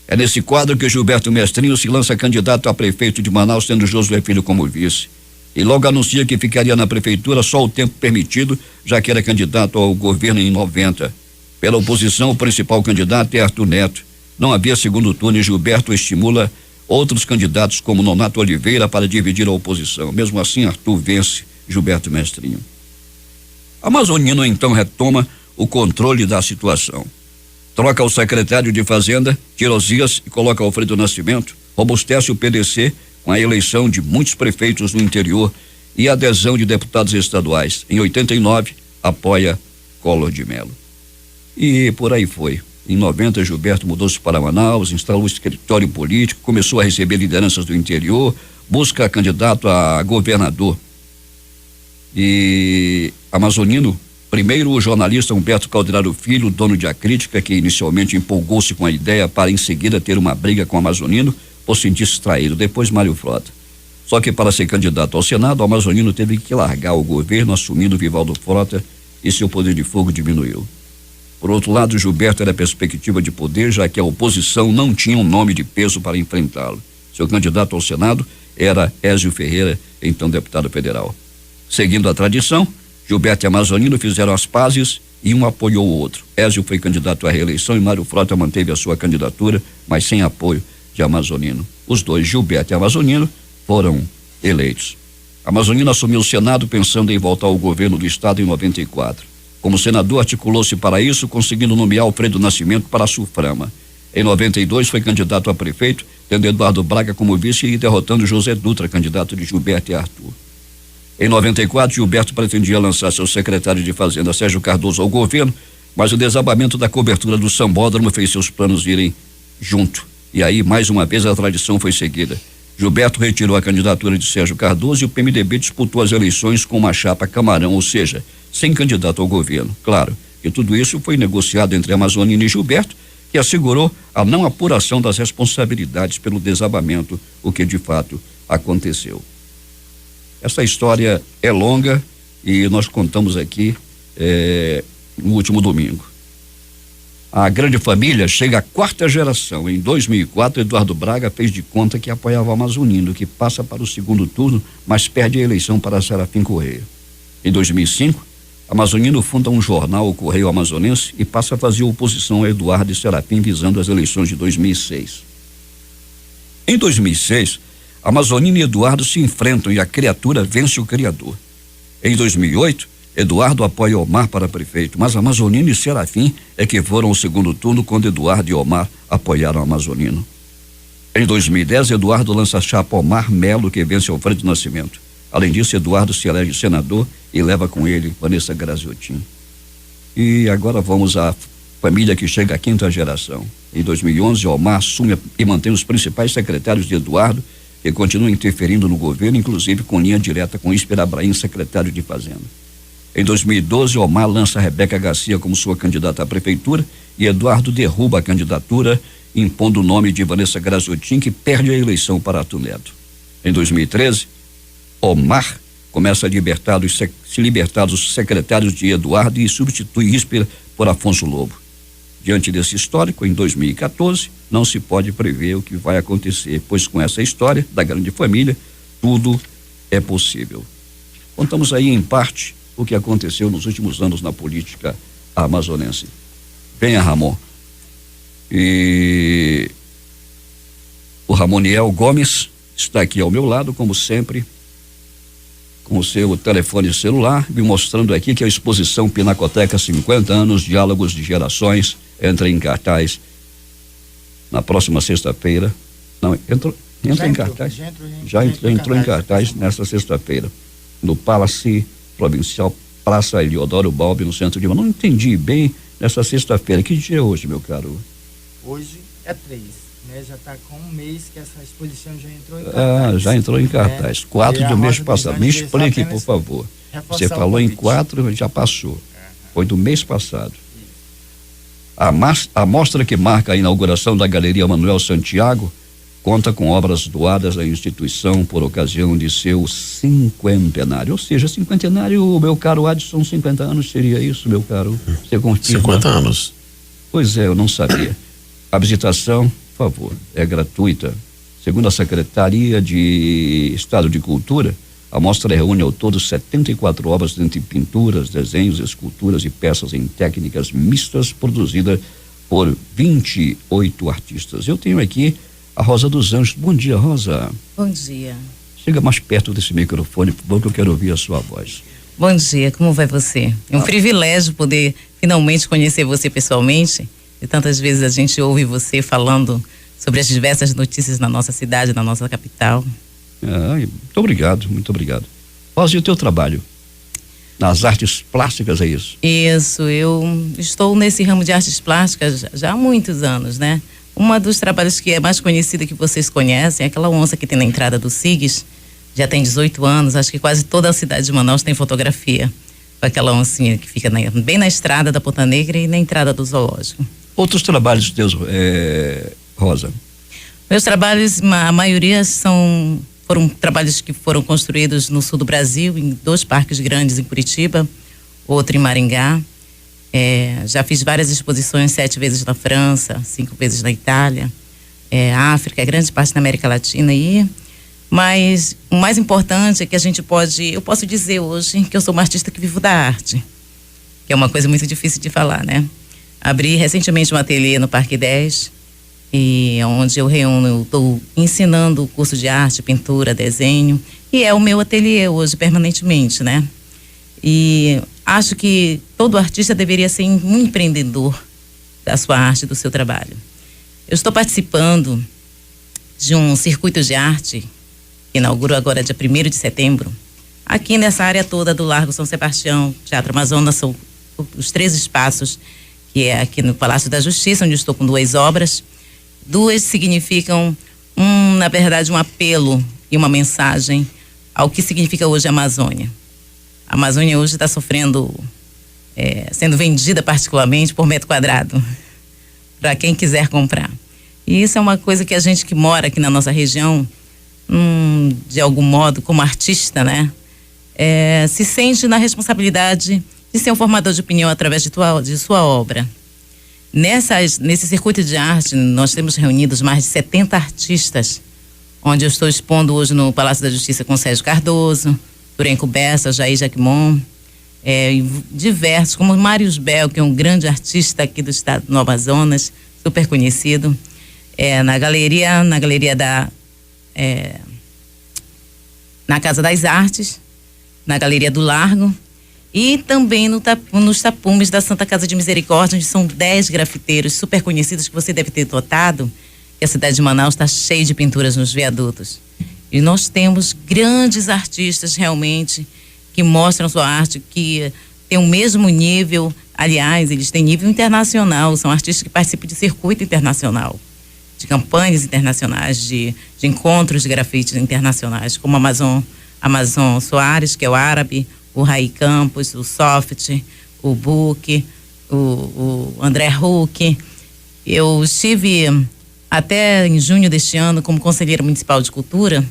É nesse quadro que Gilberto Mestrinho se lança candidato a prefeito de Manaus, tendo Josué Filho como vice. E logo anuncia que ficaria na prefeitura só o tempo permitido, já que era candidato ao governo em 90. Pela oposição, o principal candidato é Arthur Neto. Não havia segundo turno e Gilberto estimula outros candidatos como Nonato Oliveira para dividir a oposição. Mesmo assim, Arthur vence Gilberto Mestrinho. Amazonino então retoma o controle da situação. Troca o secretário de Fazenda, tira Osias e coloca Alfredo Nascimento, robustece o PDC com a eleição de muitos prefeitos no interior e a adesão de deputados estaduais. Em 89, apoia Collor de Mello. E por aí foi. Em 90, Gilberto mudou-se para Manaus, instalou escritório político, começou a receber lideranças do interior, busca candidato a governador. E amazonino, primeiro o jornalista Humberto Calderaro Filho, dono de A Crítica, que inicialmente empolgou-se com a ideia para em seguida ter uma briga com o amazonino por sentir-se traído. Depois Mário Frota. Só que para ser candidato ao Senado, o amazonino teve que largar o governo, assumindo Vivaldo Frota, e seu poder de fogo diminuiu. Por outro lado, Gilberto era perspectiva de poder, já que a oposição não tinha um nome de peso para enfrentá-lo. Seu candidato ao Senado era Ézio Ferreira, então deputado federal. Seguindo a tradição, Gilberto e Amazonino fizeram as pazes e um apoiou o outro. Ézio foi candidato à reeleição e Mário Frota manteve a sua candidatura, mas sem apoio de Amazonino. Os dois, Gilberto e Amazonino, foram eleitos. Amazonino assumiu o Senado pensando em voltar ao governo do estado em 94. Como senador, articulou-se para isso, conseguindo nomear Alfredo Nascimento para a Suframa. Em 92, foi candidato a prefeito, tendo Eduardo Braga como vice e derrotando José Dutra, candidato de Gilberto e Arthur. Em 94, Gilberto pretendia lançar seu secretário de Fazenda, Sérgio Cardoso, ao governo, mas o desabamento da cobertura do sambódromo fez seus planos irem junto. E aí, mais uma vez, a tradição foi seguida. Gilberto retirou a candidatura de Sérgio Cardoso e o PMDB disputou as eleições com uma chapa Camarão, ou seja, sem candidato ao governo. Claro que tudo isso foi negociado entre Amazonino e Gilberto, que assegurou a não apuração das responsabilidades pelo desabamento, o que de fato aconteceu. Essa história é longa e nós contamos aqui no último domingo. A grande família chega à 4ª geração. Em 2004, Eduardo Braga fez de conta que apoiava o Amazonino, que passa para o segundo turno, mas perde a eleição para Serafim Correia. Em 2005, Amazonino funda um jornal, o Correio Amazonense, e passa a fazer oposição a Eduardo e Serafim visando as eleições de 2006. Em 2006, Amazonino e Eduardo se enfrentam e a criatura vence o criador. Em 2008, Eduardo apoia Omar para prefeito, mas Amazonino e Serafim é que foram ao segundo turno quando Eduardo e Omar apoiaram Amazonino. Em 2010, Eduardo lança a chapa Omar Melo, que vence Alfredo Nascimento. Além disso, Eduardo se elege senador e leva com ele Vanessa Graziotin. E agora vamos à família que chega à 5ª geração. Em 2011, Omar assume e mantém os principais secretários de Eduardo, que continuam interferindo no governo, inclusive com linha direta com Íspera Abraim, secretário de Fazenda. Em 2012, Omar lança Rebeca Garcia como sua candidata à prefeitura e Eduardo derruba a candidatura, impondo o nome de Vanessa Graziotin, que perde a eleição para Arthur Neto. Em 2013, Omar começa a se libertar dos secretários de Eduardo e substitui Íspera por Afonso Lobo. Diante desse histórico, em 2014, não se pode prever o que vai acontecer, pois com essa história da grande família, tudo é possível. Contamos aí, em parte, o que aconteceu nos últimos anos na política amazonense. Venha, Ramon. E o Ramoniel Gomes está aqui ao meu lado, como sempre, com o seu telefone celular, me mostrando aqui que a exposição Pinacoteca 50 anos, Diálogos de Gerações, entra em cartaz na próxima sexta-feira. Não, entra em cartaz. Já entrou em cartaz nesta sexta-feira, no Palace Provincial Praça Eliodoro Balbi, no centro de Manaus. Não entendi bem nessa sexta-feira. Que dia é hoje, meu caro? Hoje é 3, né? Já está com um mês que essa exposição já entrou em cartaz. Já entrou em cartaz. 4 do mês passado. Me explique, por favor. Você falou em 4, já passou. Foi do mês passado. A mostra que marca a inauguração da Galeria Manuel Santiago conta com obras doadas à instituição por ocasião de seu 50º. Ou seja, 50º, meu caro Adson, 50 anos seria isso, meu caro? Você confirma? 50 anos. Pois é, eu não sabia. A visitação, por favor, é gratuita. Segundo a Secretaria de Estado de Cultura, a mostra reúne ao todo 74 obras entre pinturas, desenhos, esculturas e peças em técnicas mistas produzidas por 28 artistas. Eu tenho aqui a Rosa dos Anjos. Bom dia, Rosa. Bom dia. Chega mais perto desse microfone, por favor, que eu quero ouvir a sua voz. Bom dia, como vai você? É um privilégio poder finalmente conhecer você pessoalmente. E tantas vezes a gente ouve você falando sobre as diversas notícias na nossa cidade, na nossa capital. Muito obrigado, muito obrigado. Rosa, e o teu trabalho? nas artes plásticas, é isso? Isso, eu estou nesse ramo de artes plásticas já há muitos anos, né? Um dos trabalhos que é mais conhecido que vocês conhecem é aquela onça que tem na entrada do SIGS, já tem 18 anos, acho que quase toda a cidade de Manaus tem fotografia com aquela oncinha que fica bem na estrada da Ponta Negra e na entrada do zoológico. Outros trabalhos teus, Rosa? Meus trabalhos, a maioria foram trabalhos que foram construídos no sul do Brasil, em 2 parques grandes em Curitiba, outro em Maringá. Já fiz várias exposições, 7 vezes na França, 5 vezes na Itália, África, grande parte na América Latina aí. Mas o mais importante é que eu posso dizer hoje que eu sou uma artista que vivo da arte, que é uma coisa muito difícil de falar, né? Abri recentemente um ateliê no Parque 10, e onde eu estou ensinando o curso de arte, pintura, desenho, e é o meu ateliê hoje permanentemente, né? E acho que todo artista deveria ser um empreendedor da sua arte, do seu trabalho. Eu estou participando de um circuito de arte que inaugurou agora dia 1º de setembro, aqui nessa área toda do Largo São Sebastião, Teatro Amazonas, são os 3 espaços, que é aqui no Palácio da Justiça, onde eu estou com 2 obras. 2 significam, na verdade, um apelo e uma mensagem ao que significa hoje a Amazônia. A Amazônia hoje está sofrendo, sendo vendida particularmente por metro quadrado, para quem quiser comprar. E isso é uma coisa que a gente que mora aqui na nossa região, de algum modo, como artista, né? Se sente na responsabilidade de ser um formador de opinião através de sua obra. Nesse circuito de arte, nós temos reunidos mais de 70 artistas, onde eu estou expondo hoje no Palácio da Justiça com Sérgio Cardoso, Turenco Bessa, Jair Jaquimon, diversos, como Marius Bel, que é um grande artista aqui do estado do Amazonas, super conhecido, na galeria na Casa das Artes, na Galeria do Largo, e também nos tapumes da Santa Casa de Misericórdia, onde são 10 grafiteiros super conhecidos que você deve ter notado, que a cidade de Manaus está cheia de pinturas nos viadutos. E nós temos grandes artistas realmente que mostram sua arte, que tem o mesmo nível, aliás, eles têm nível internacional, são artistas que participam de circuito internacional, de campanhas internacionais, de encontros de grafites internacionais, como Amazon Soares, que é o árabe, o Rai Campos, o Soft, o Book, o André Huck. Eu estive até em junho deste ano como conselheira municipal de cultura,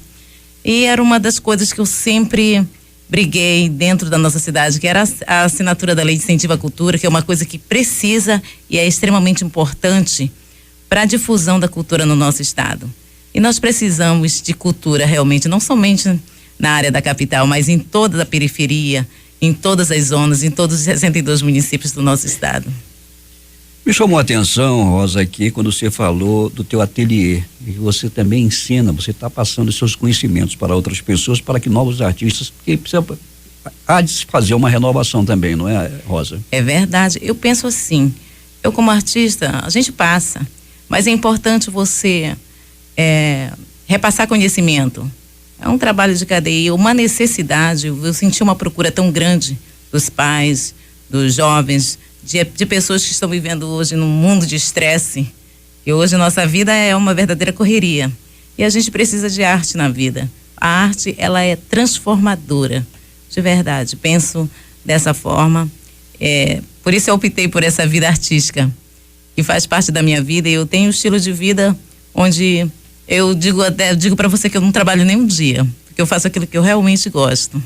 e era uma das coisas que eu sempre briguei dentro da nossa cidade, que era a assinatura da Lei de Incentivo à Cultura, que é uma coisa que precisa e é extremamente importante para a difusão da cultura no nosso estado. E nós precisamos de cultura realmente, não somente na área da capital, mas em toda a periferia, em todas as zonas, em todos os 62 municípios do nosso estado. Me chamou a atenção, Rosa, aqui quando você falou do teu ateliê, e você também ensina, você está passando os seus conhecimentos para outras pessoas, para que novos artistas, porque há de se fazer uma renovação também, não é, Rosa? É verdade, eu penso assim, eu como artista, a gente passa, mas é importante você repassar conhecimento. É um trabalho de cadeia, uma necessidade, eu senti uma procura tão grande dos pais, dos jovens, de pessoas que estão vivendo hoje num mundo de estresse, que hoje nossa vida é uma verdadeira correria. E a gente precisa de arte na vida. A arte, ela é transformadora, de verdade. Penso dessa forma. Por isso eu optei por essa vida artística, que faz parte da minha vida, e eu tenho um estilo de vida onde eu digo para você que eu não trabalho nem um dia, porque eu faço aquilo que eu realmente gosto.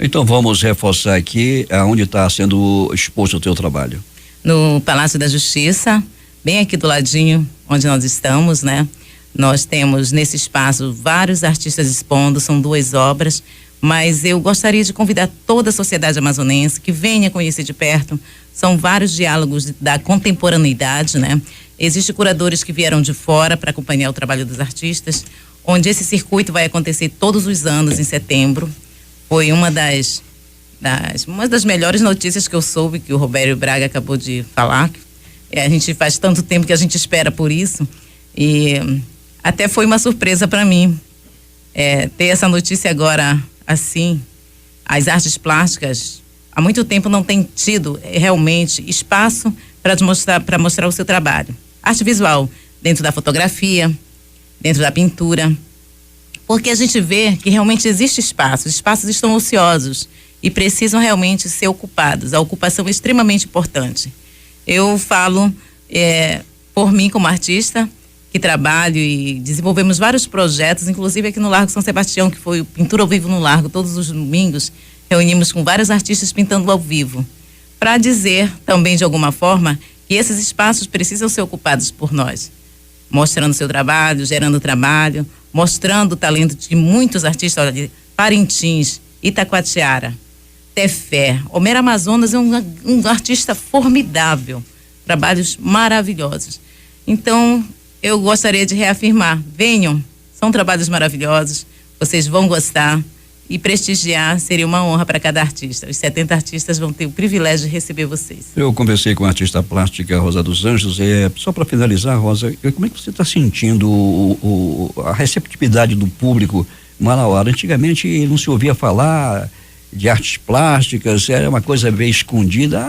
Então vamos reforçar aqui aonde está sendo exposto o teu trabalho. No Palácio da Justiça, bem aqui do ladinho onde nós estamos, né? Nós temos nesse espaço vários artistas expondo, são 2 obras, mas eu gostaria de convidar toda a sociedade amazonense que venha conhecer de perto. São vários diálogos da contemporaneidade, né? Existem curadores que vieram de fora para acompanhar o trabalho dos artistas, onde esse circuito vai acontecer todos os anos em setembro. Foi uma das melhores notícias que eu soube, que o Robério Braga acabou de falar. A gente faz tanto tempo que a gente espera por isso, e até foi uma surpresa para mim ter essa notícia agora assim, as artes plásticas há muito tempo não têm tido realmente espaço para mostrar o seu trabalho. Arte visual, dentro da fotografia, dentro da pintura, porque a gente vê que realmente existe espaço, os espaços estão ociosos e precisam realmente ser ocupados. A ocupação é extremamente importante. Eu falo por mim como artista, que trabalho e desenvolvemos vários projetos, inclusive aqui no Largo São Sebastião, que foi o Pintura ao Vivo no Largo, todos os domingos, reunimos com vários artistas pintando ao vivo, para dizer também de alguma forma que esses espaços precisam ser ocupados por nós, mostrando seu trabalho, gerando trabalho, mostrando o talento de muitos artistas. Olha, Parintins, Itacoatiara, Tefé, Homero Amazonas é um artista formidável, trabalhos maravilhosos. Então, eu gostaria de reafirmar, venham, são trabalhos maravilhosos, vocês vão gostar, e prestigiar seria uma honra para cada artista. Os 70 artistas vão ter o privilégio de receber vocês. Eu conversei com a artista plástica Rosa dos Anjos, só para finalizar, Rosa, como é que você está sentindo a receptividade do público em Manauara? Antigamente não se ouvia falar de artes plásticas, era uma coisa meio escondida.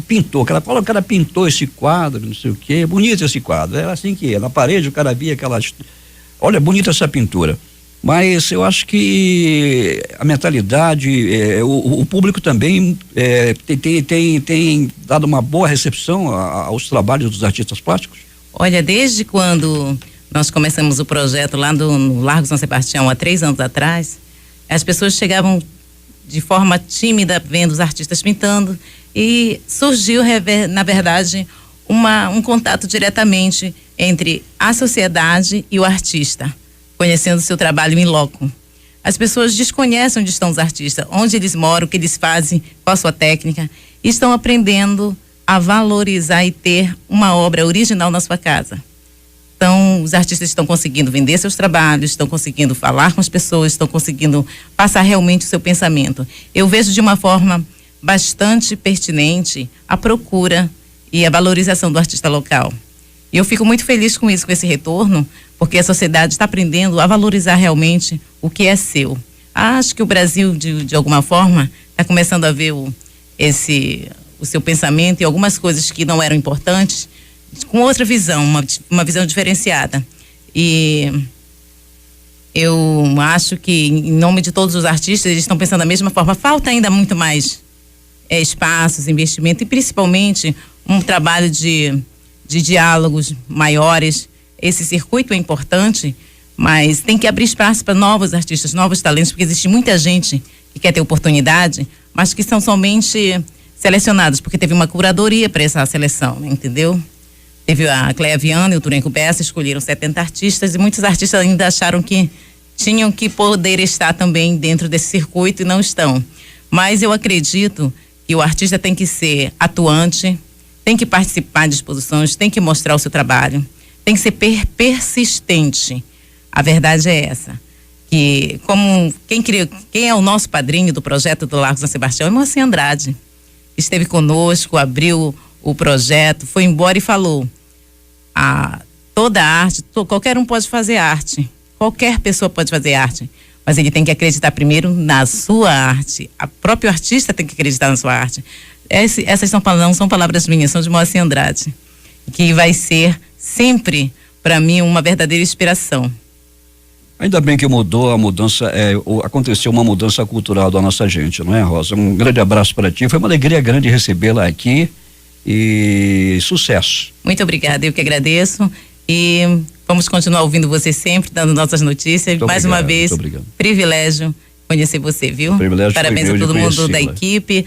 Pintou, o cara pintou esse quadro, não sei o quê, bonito esse quadro, era assim que ia, na parede o cara via aquelas, olha, bonita essa pintura. Mas eu acho que a mentalidade, o público também tem dado uma boa recepção aos trabalhos dos artistas plásticos. Olha, desde quando nós começamos o projeto lá no Largo São Sebastião, há 3 anos atrás, as pessoas chegavam de forma tímida vendo os artistas pintando e surgiu, na verdade, um contato diretamente entre a sociedade e o artista, conhecendo o seu trabalho em loco. As pessoas desconhecem onde estão os artistas, onde eles moram, o que eles fazem, qual a sua técnica, e estão aprendendo a valorizar e ter uma obra original na sua casa. Então, os artistas estão conseguindo vender seus trabalhos, estão conseguindo falar com as pessoas, estão conseguindo passar realmente o seu pensamento. Eu vejo de uma forma bastante pertinente a procura e a valorização do artista local. E eu fico muito feliz com isso, com esse retorno, porque a sociedade está aprendendo a valorizar realmente o que é seu. Acho que o Brasil, de alguma forma, está começando a ver o seu pensamento e algumas coisas que não eram importantes com outra visão, uma visão diferenciada. E eu acho que, em nome de todos os artistas, eles estão pensando da mesma forma. Falta ainda muito mais espaços, investimento e principalmente um trabalho de diálogos maiores. Esse circuito é importante, mas tem que abrir espaço para novos artistas, novos talentos, porque existe muita gente que quer ter oportunidade, mas que são somente selecionados, porque teve uma curadoria para essa seleção, entendeu? Teve a Cleia Viana e o Turenco Bessa, escolheram 70 artistas e muitos artistas ainda acharam que tinham que poder estar também dentro desse circuito e não estão. Mas eu acredito que o artista tem que ser atuante, tem que participar de exposições, tem que mostrar o seu trabalho, tem que ser persistente. A verdade é essa, que quem é o nosso padrinho do projeto do Largo São Sebastião é Moacir Andrade. Esteve conosco, abriu o projeto, foi embora e falou: toda arte, qualquer um pode fazer arte, qualquer pessoa pode fazer arte, mas ele tem que acreditar primeiro na sua arte, o próprio artista tem que acreditar na sua arte. Essas não são palavras minhas, são de Moacir Andrade, que vai ser sempre, para mim, uma verdadeira inspiração. Ainda bem que aconteceu uma mudança cultural da nossa gente, não é, Rosa? Um grande abraço para ti, foi uma alegria grande recebê-la aqui e sucesso. Muito obrigada, eu que agradeço e vamos continuar ouvindo você sempre, dando nossas notícias. Muito mais obrigado, uma vez, privilégio conhecer você, viu? Parabéns a todo mundo da equipe.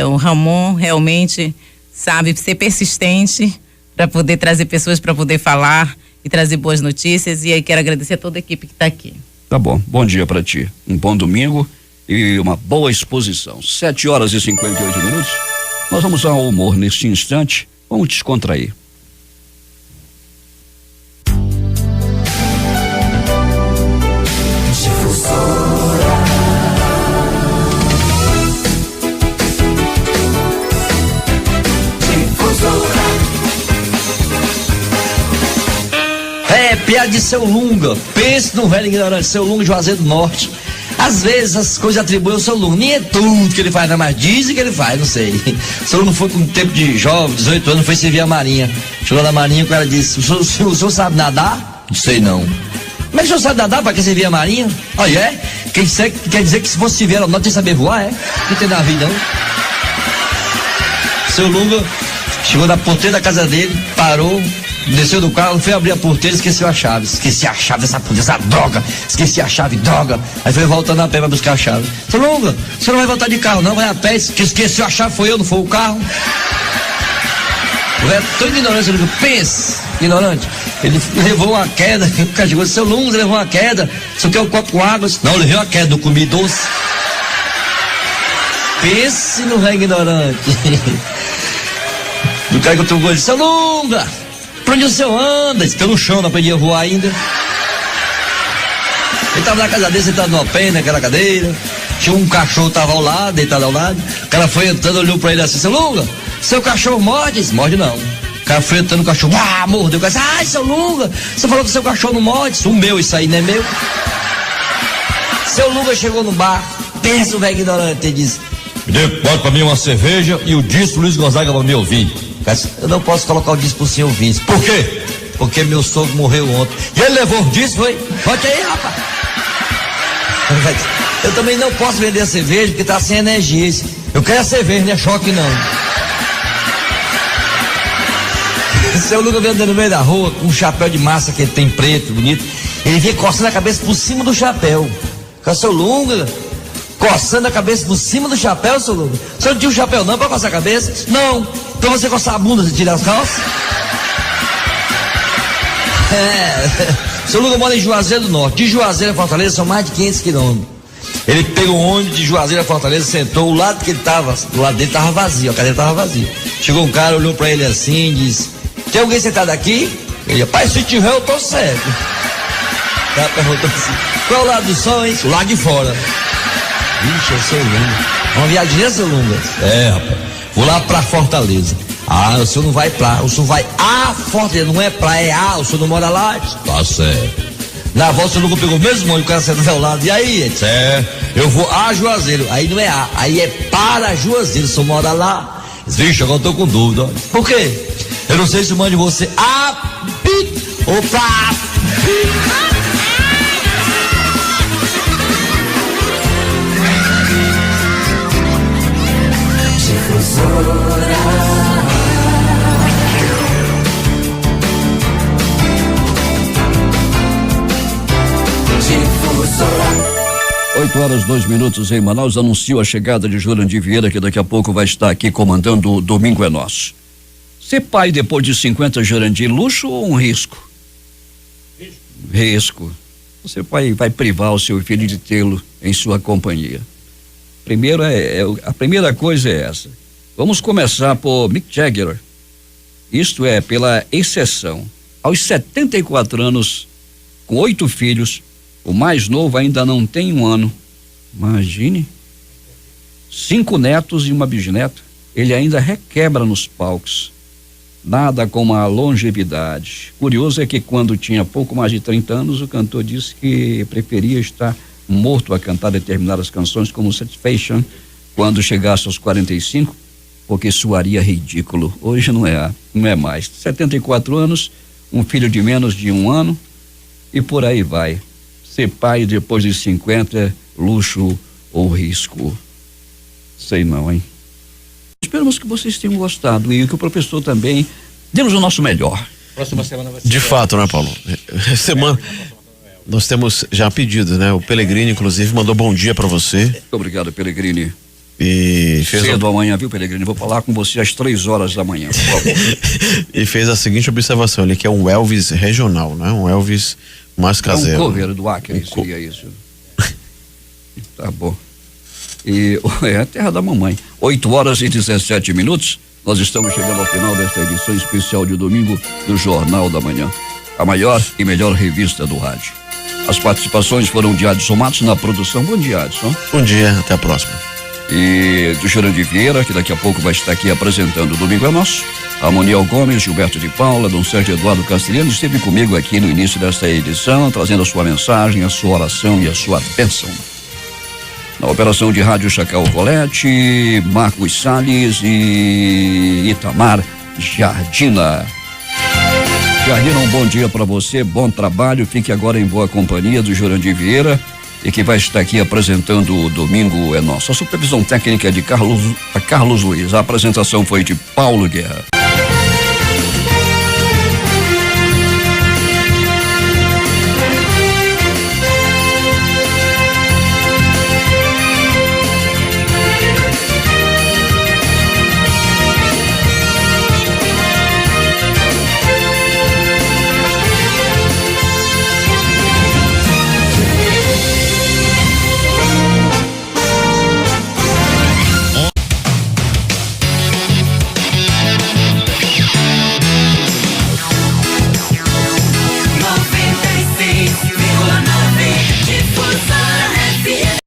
O Ramon realmente sabe ser persistente para poder trazer pessoas para poder falar e trazer boas notícias, e aí quero agradecer a toda a equipe que está aqui. Tá bom, bom dia para ti, um bom domingo e uma boa exposição. 7h58. Nós vamos ao humor neste instante, vamos descontrair. Piada de Seu Lunga, pense no velho ignorante, Seu Lunga, Juazeiro do Norte. Às vezes as coisas atribuem ao seu Lunga. Nem é tudo que ele faz, não, mas dizem que ele faz, não sei. O seu Lunga foi com um tempo de jovem, 18 anos, foi servir a marinha. Chegou na marinha, o cara disse: o senhor sabe nadar? Não sei não. Como é que o senhor sabe nadar para que servir a marinha? Olha, quer dizer que se fosse servir a não tem saber voar, é? Não tem navio, não. Seu Lunga chegou na porteira da casa dele, parou, desceu do carro, foi abrir a porteira e esqueceu a chave. Esqueci a chave dessa droga. Esqueci a chave, droga. Aí foi voltando a pé pra buscar a chave. Seu Lunga, você não vai voltar de carro, não, vai a pé. Que esqueceu a chave foi eu, não foi o carro. O velho tão ignorante, Lunga, pensa, ignorante. Ele levou uma queda, o cara chegou, seu Lunga, você levou uma queda. Você quer um copo com água? Não, eu levei uma queda, não comi doce. Pense no velho ignorante. O cara que eu tô com ele, seu Lunga, pra onde o senhor anda? Disse, pelo chão, não aprendi a voar ainda. Ele tava na casa dele, sentado numa pena, naquela cadeira. Tinha um cachorro, tava ao lado, deitado ao lado. O cara foi entrando, olhou pra ele assim, seu Lunga, seu cachorro morde? Disse, morde não. O cara foi entrando, o cachorro, mordeu. O cara disse, ai, seu Lunga, você falou que seu cachorro não morde? Disse, o meu, isso aí não é meu. Seu Lunga chegou no bar, pensa o velho ignorante, ele disse, me dê pra mim uma cerveja e o disco Luiz Gonzaga pra me ouvir. Eu não posso colocar o disco pro senhor ouvir. Por quê? Porque meu sogro morreu ontem. E ele levou o disco, foi? Volte aí, rapaz. Eu também não posso vender a cerveja porque tá sem energia. Eu quero a cerveja, não é choque não. Seu Lunga veio andando no meio da rua com um chapéu de massa que ele tem preto, bonito. Ele vinha coçando a cabeça por cima do chapéu. Seu Lunga coçando a cabeça por cima do chapéu, seu Lunga. O senhor não tinha um chapéu não pra coçar a cabeça? Não. Então você coçar a bunda, você tira as calças? Seu Lunga mora em Juazeiro do Norte. De Juazeiro a Fortaleza são mais de 500 quilômetros. Ele pegou um ônibus de Juazeiro a Fortaleza, sentou, o lado que ele tava, o lado dele tava vazio, a cadeira tava vazia. Chegou um cara, olhou pra ele assim e disse, tem alguém sentado aqui? Ele, rapaz, se tiver eu tô certo. O cara perguntou assim, qual é o lado do sol, hein? O lado de fora. Vixe, é seu Lunga. Uma viagem, seu Lunga? É, rapaz. Vou lá pra Fortaleza. Ah, o senhor não vai pra, o senhor vai a Fortaleza, não é pra, é a, o senhor não mora lá? Tá certo. Na volta o senhor nunca pegou o mesmo ônibus, o cara saiu do meu lado, e aí? Ele disse, eu vou a Juazeiro, aí não é a, aí é para Juazeiro, o senhor mora lá? Vixe, agora eu tô com dúvida. Por quê? Eu não sei se eu mando você a ou pra Difusora. 8h02 em Manaus, anunciou a chegada de Jurandir Vieira, que daqui a pouco vai estar aqui comandando o Domingo é Nosso. Ser pai depois de 50, Jurandir, luxo ou um risco? Risco. Você vai privar o seu filho de tê-lo em sua companhia. Primeiro a primeira coisa é essa. Vamos começar por Mick Jagger. Isto é, pela exceção. Aos 74 anos, com 8 filhos, o mais novo ainda não tem 1 ano. Imagine. 5 netos e uma bisneta. Ele ainda requebra nos palcos. Nada como a longevidade. Curioso é que quando tinha pouco mais de 30 anos, o cantor disse que preferia estar morto a cantar determinadas canções como Satisfaction quando chegasse aos 45, porque soaria ridículo. Hoje não é mais. 74 anos, um filho de menos de 1 ano e por aí vai. Ser pai depois de 50, luxo ou risco? Sei não, hein? Esperamos que vocês tenham gostado e que o professor também demos o nosso melhor. Próxima semana vai ser. De fato, né, Paulo? Semana. Nós temos já pedidos, né? O Pellegrini, inclusive, mandou bom dia pra você. Muito obrigado, Pellegrini. E fez cedo amanhã, viu, Pellegrini? Vou falar com você às 3h da manhã, por favor. E fez a seguinte observação, ele que é um Elvis regional, né? Um Elvis mais caseiro. Um cover do Acre, seria isso. Tá bom. E é a terra da mamãe. 8h17. Nós estamos chegando ao final desta edição especial de domingo do Jornal da Manhã, a maior e melhor revista do rádio. As participações foram de Adson Matos na produção. Bom dia, Adson. Bom dia, até a próxima. E do Jurandir Vieira, que daqui a pouco vai estar aqui apresentando o Domingo é Nosso. A Moniel Gomes, Gilberto de Paula, Dom Sérgio Eduardo Castelhano esteve comigo aqui no início desta edição, trazendo a sua mensagem, a sua oração e a sua bênção. Na operação de rádio Chacal Colete, Marcos Salles e Itamar Jardina. Jardina, um bom dia para você, bom trabalho, fique agora em boa companhia do Jurandir Vieira e que vai estar aqui apresentando o Domingo é Nosso. A supervisão técnica é de Carlos Luiz, a apresentação foi de Paulo Guerra.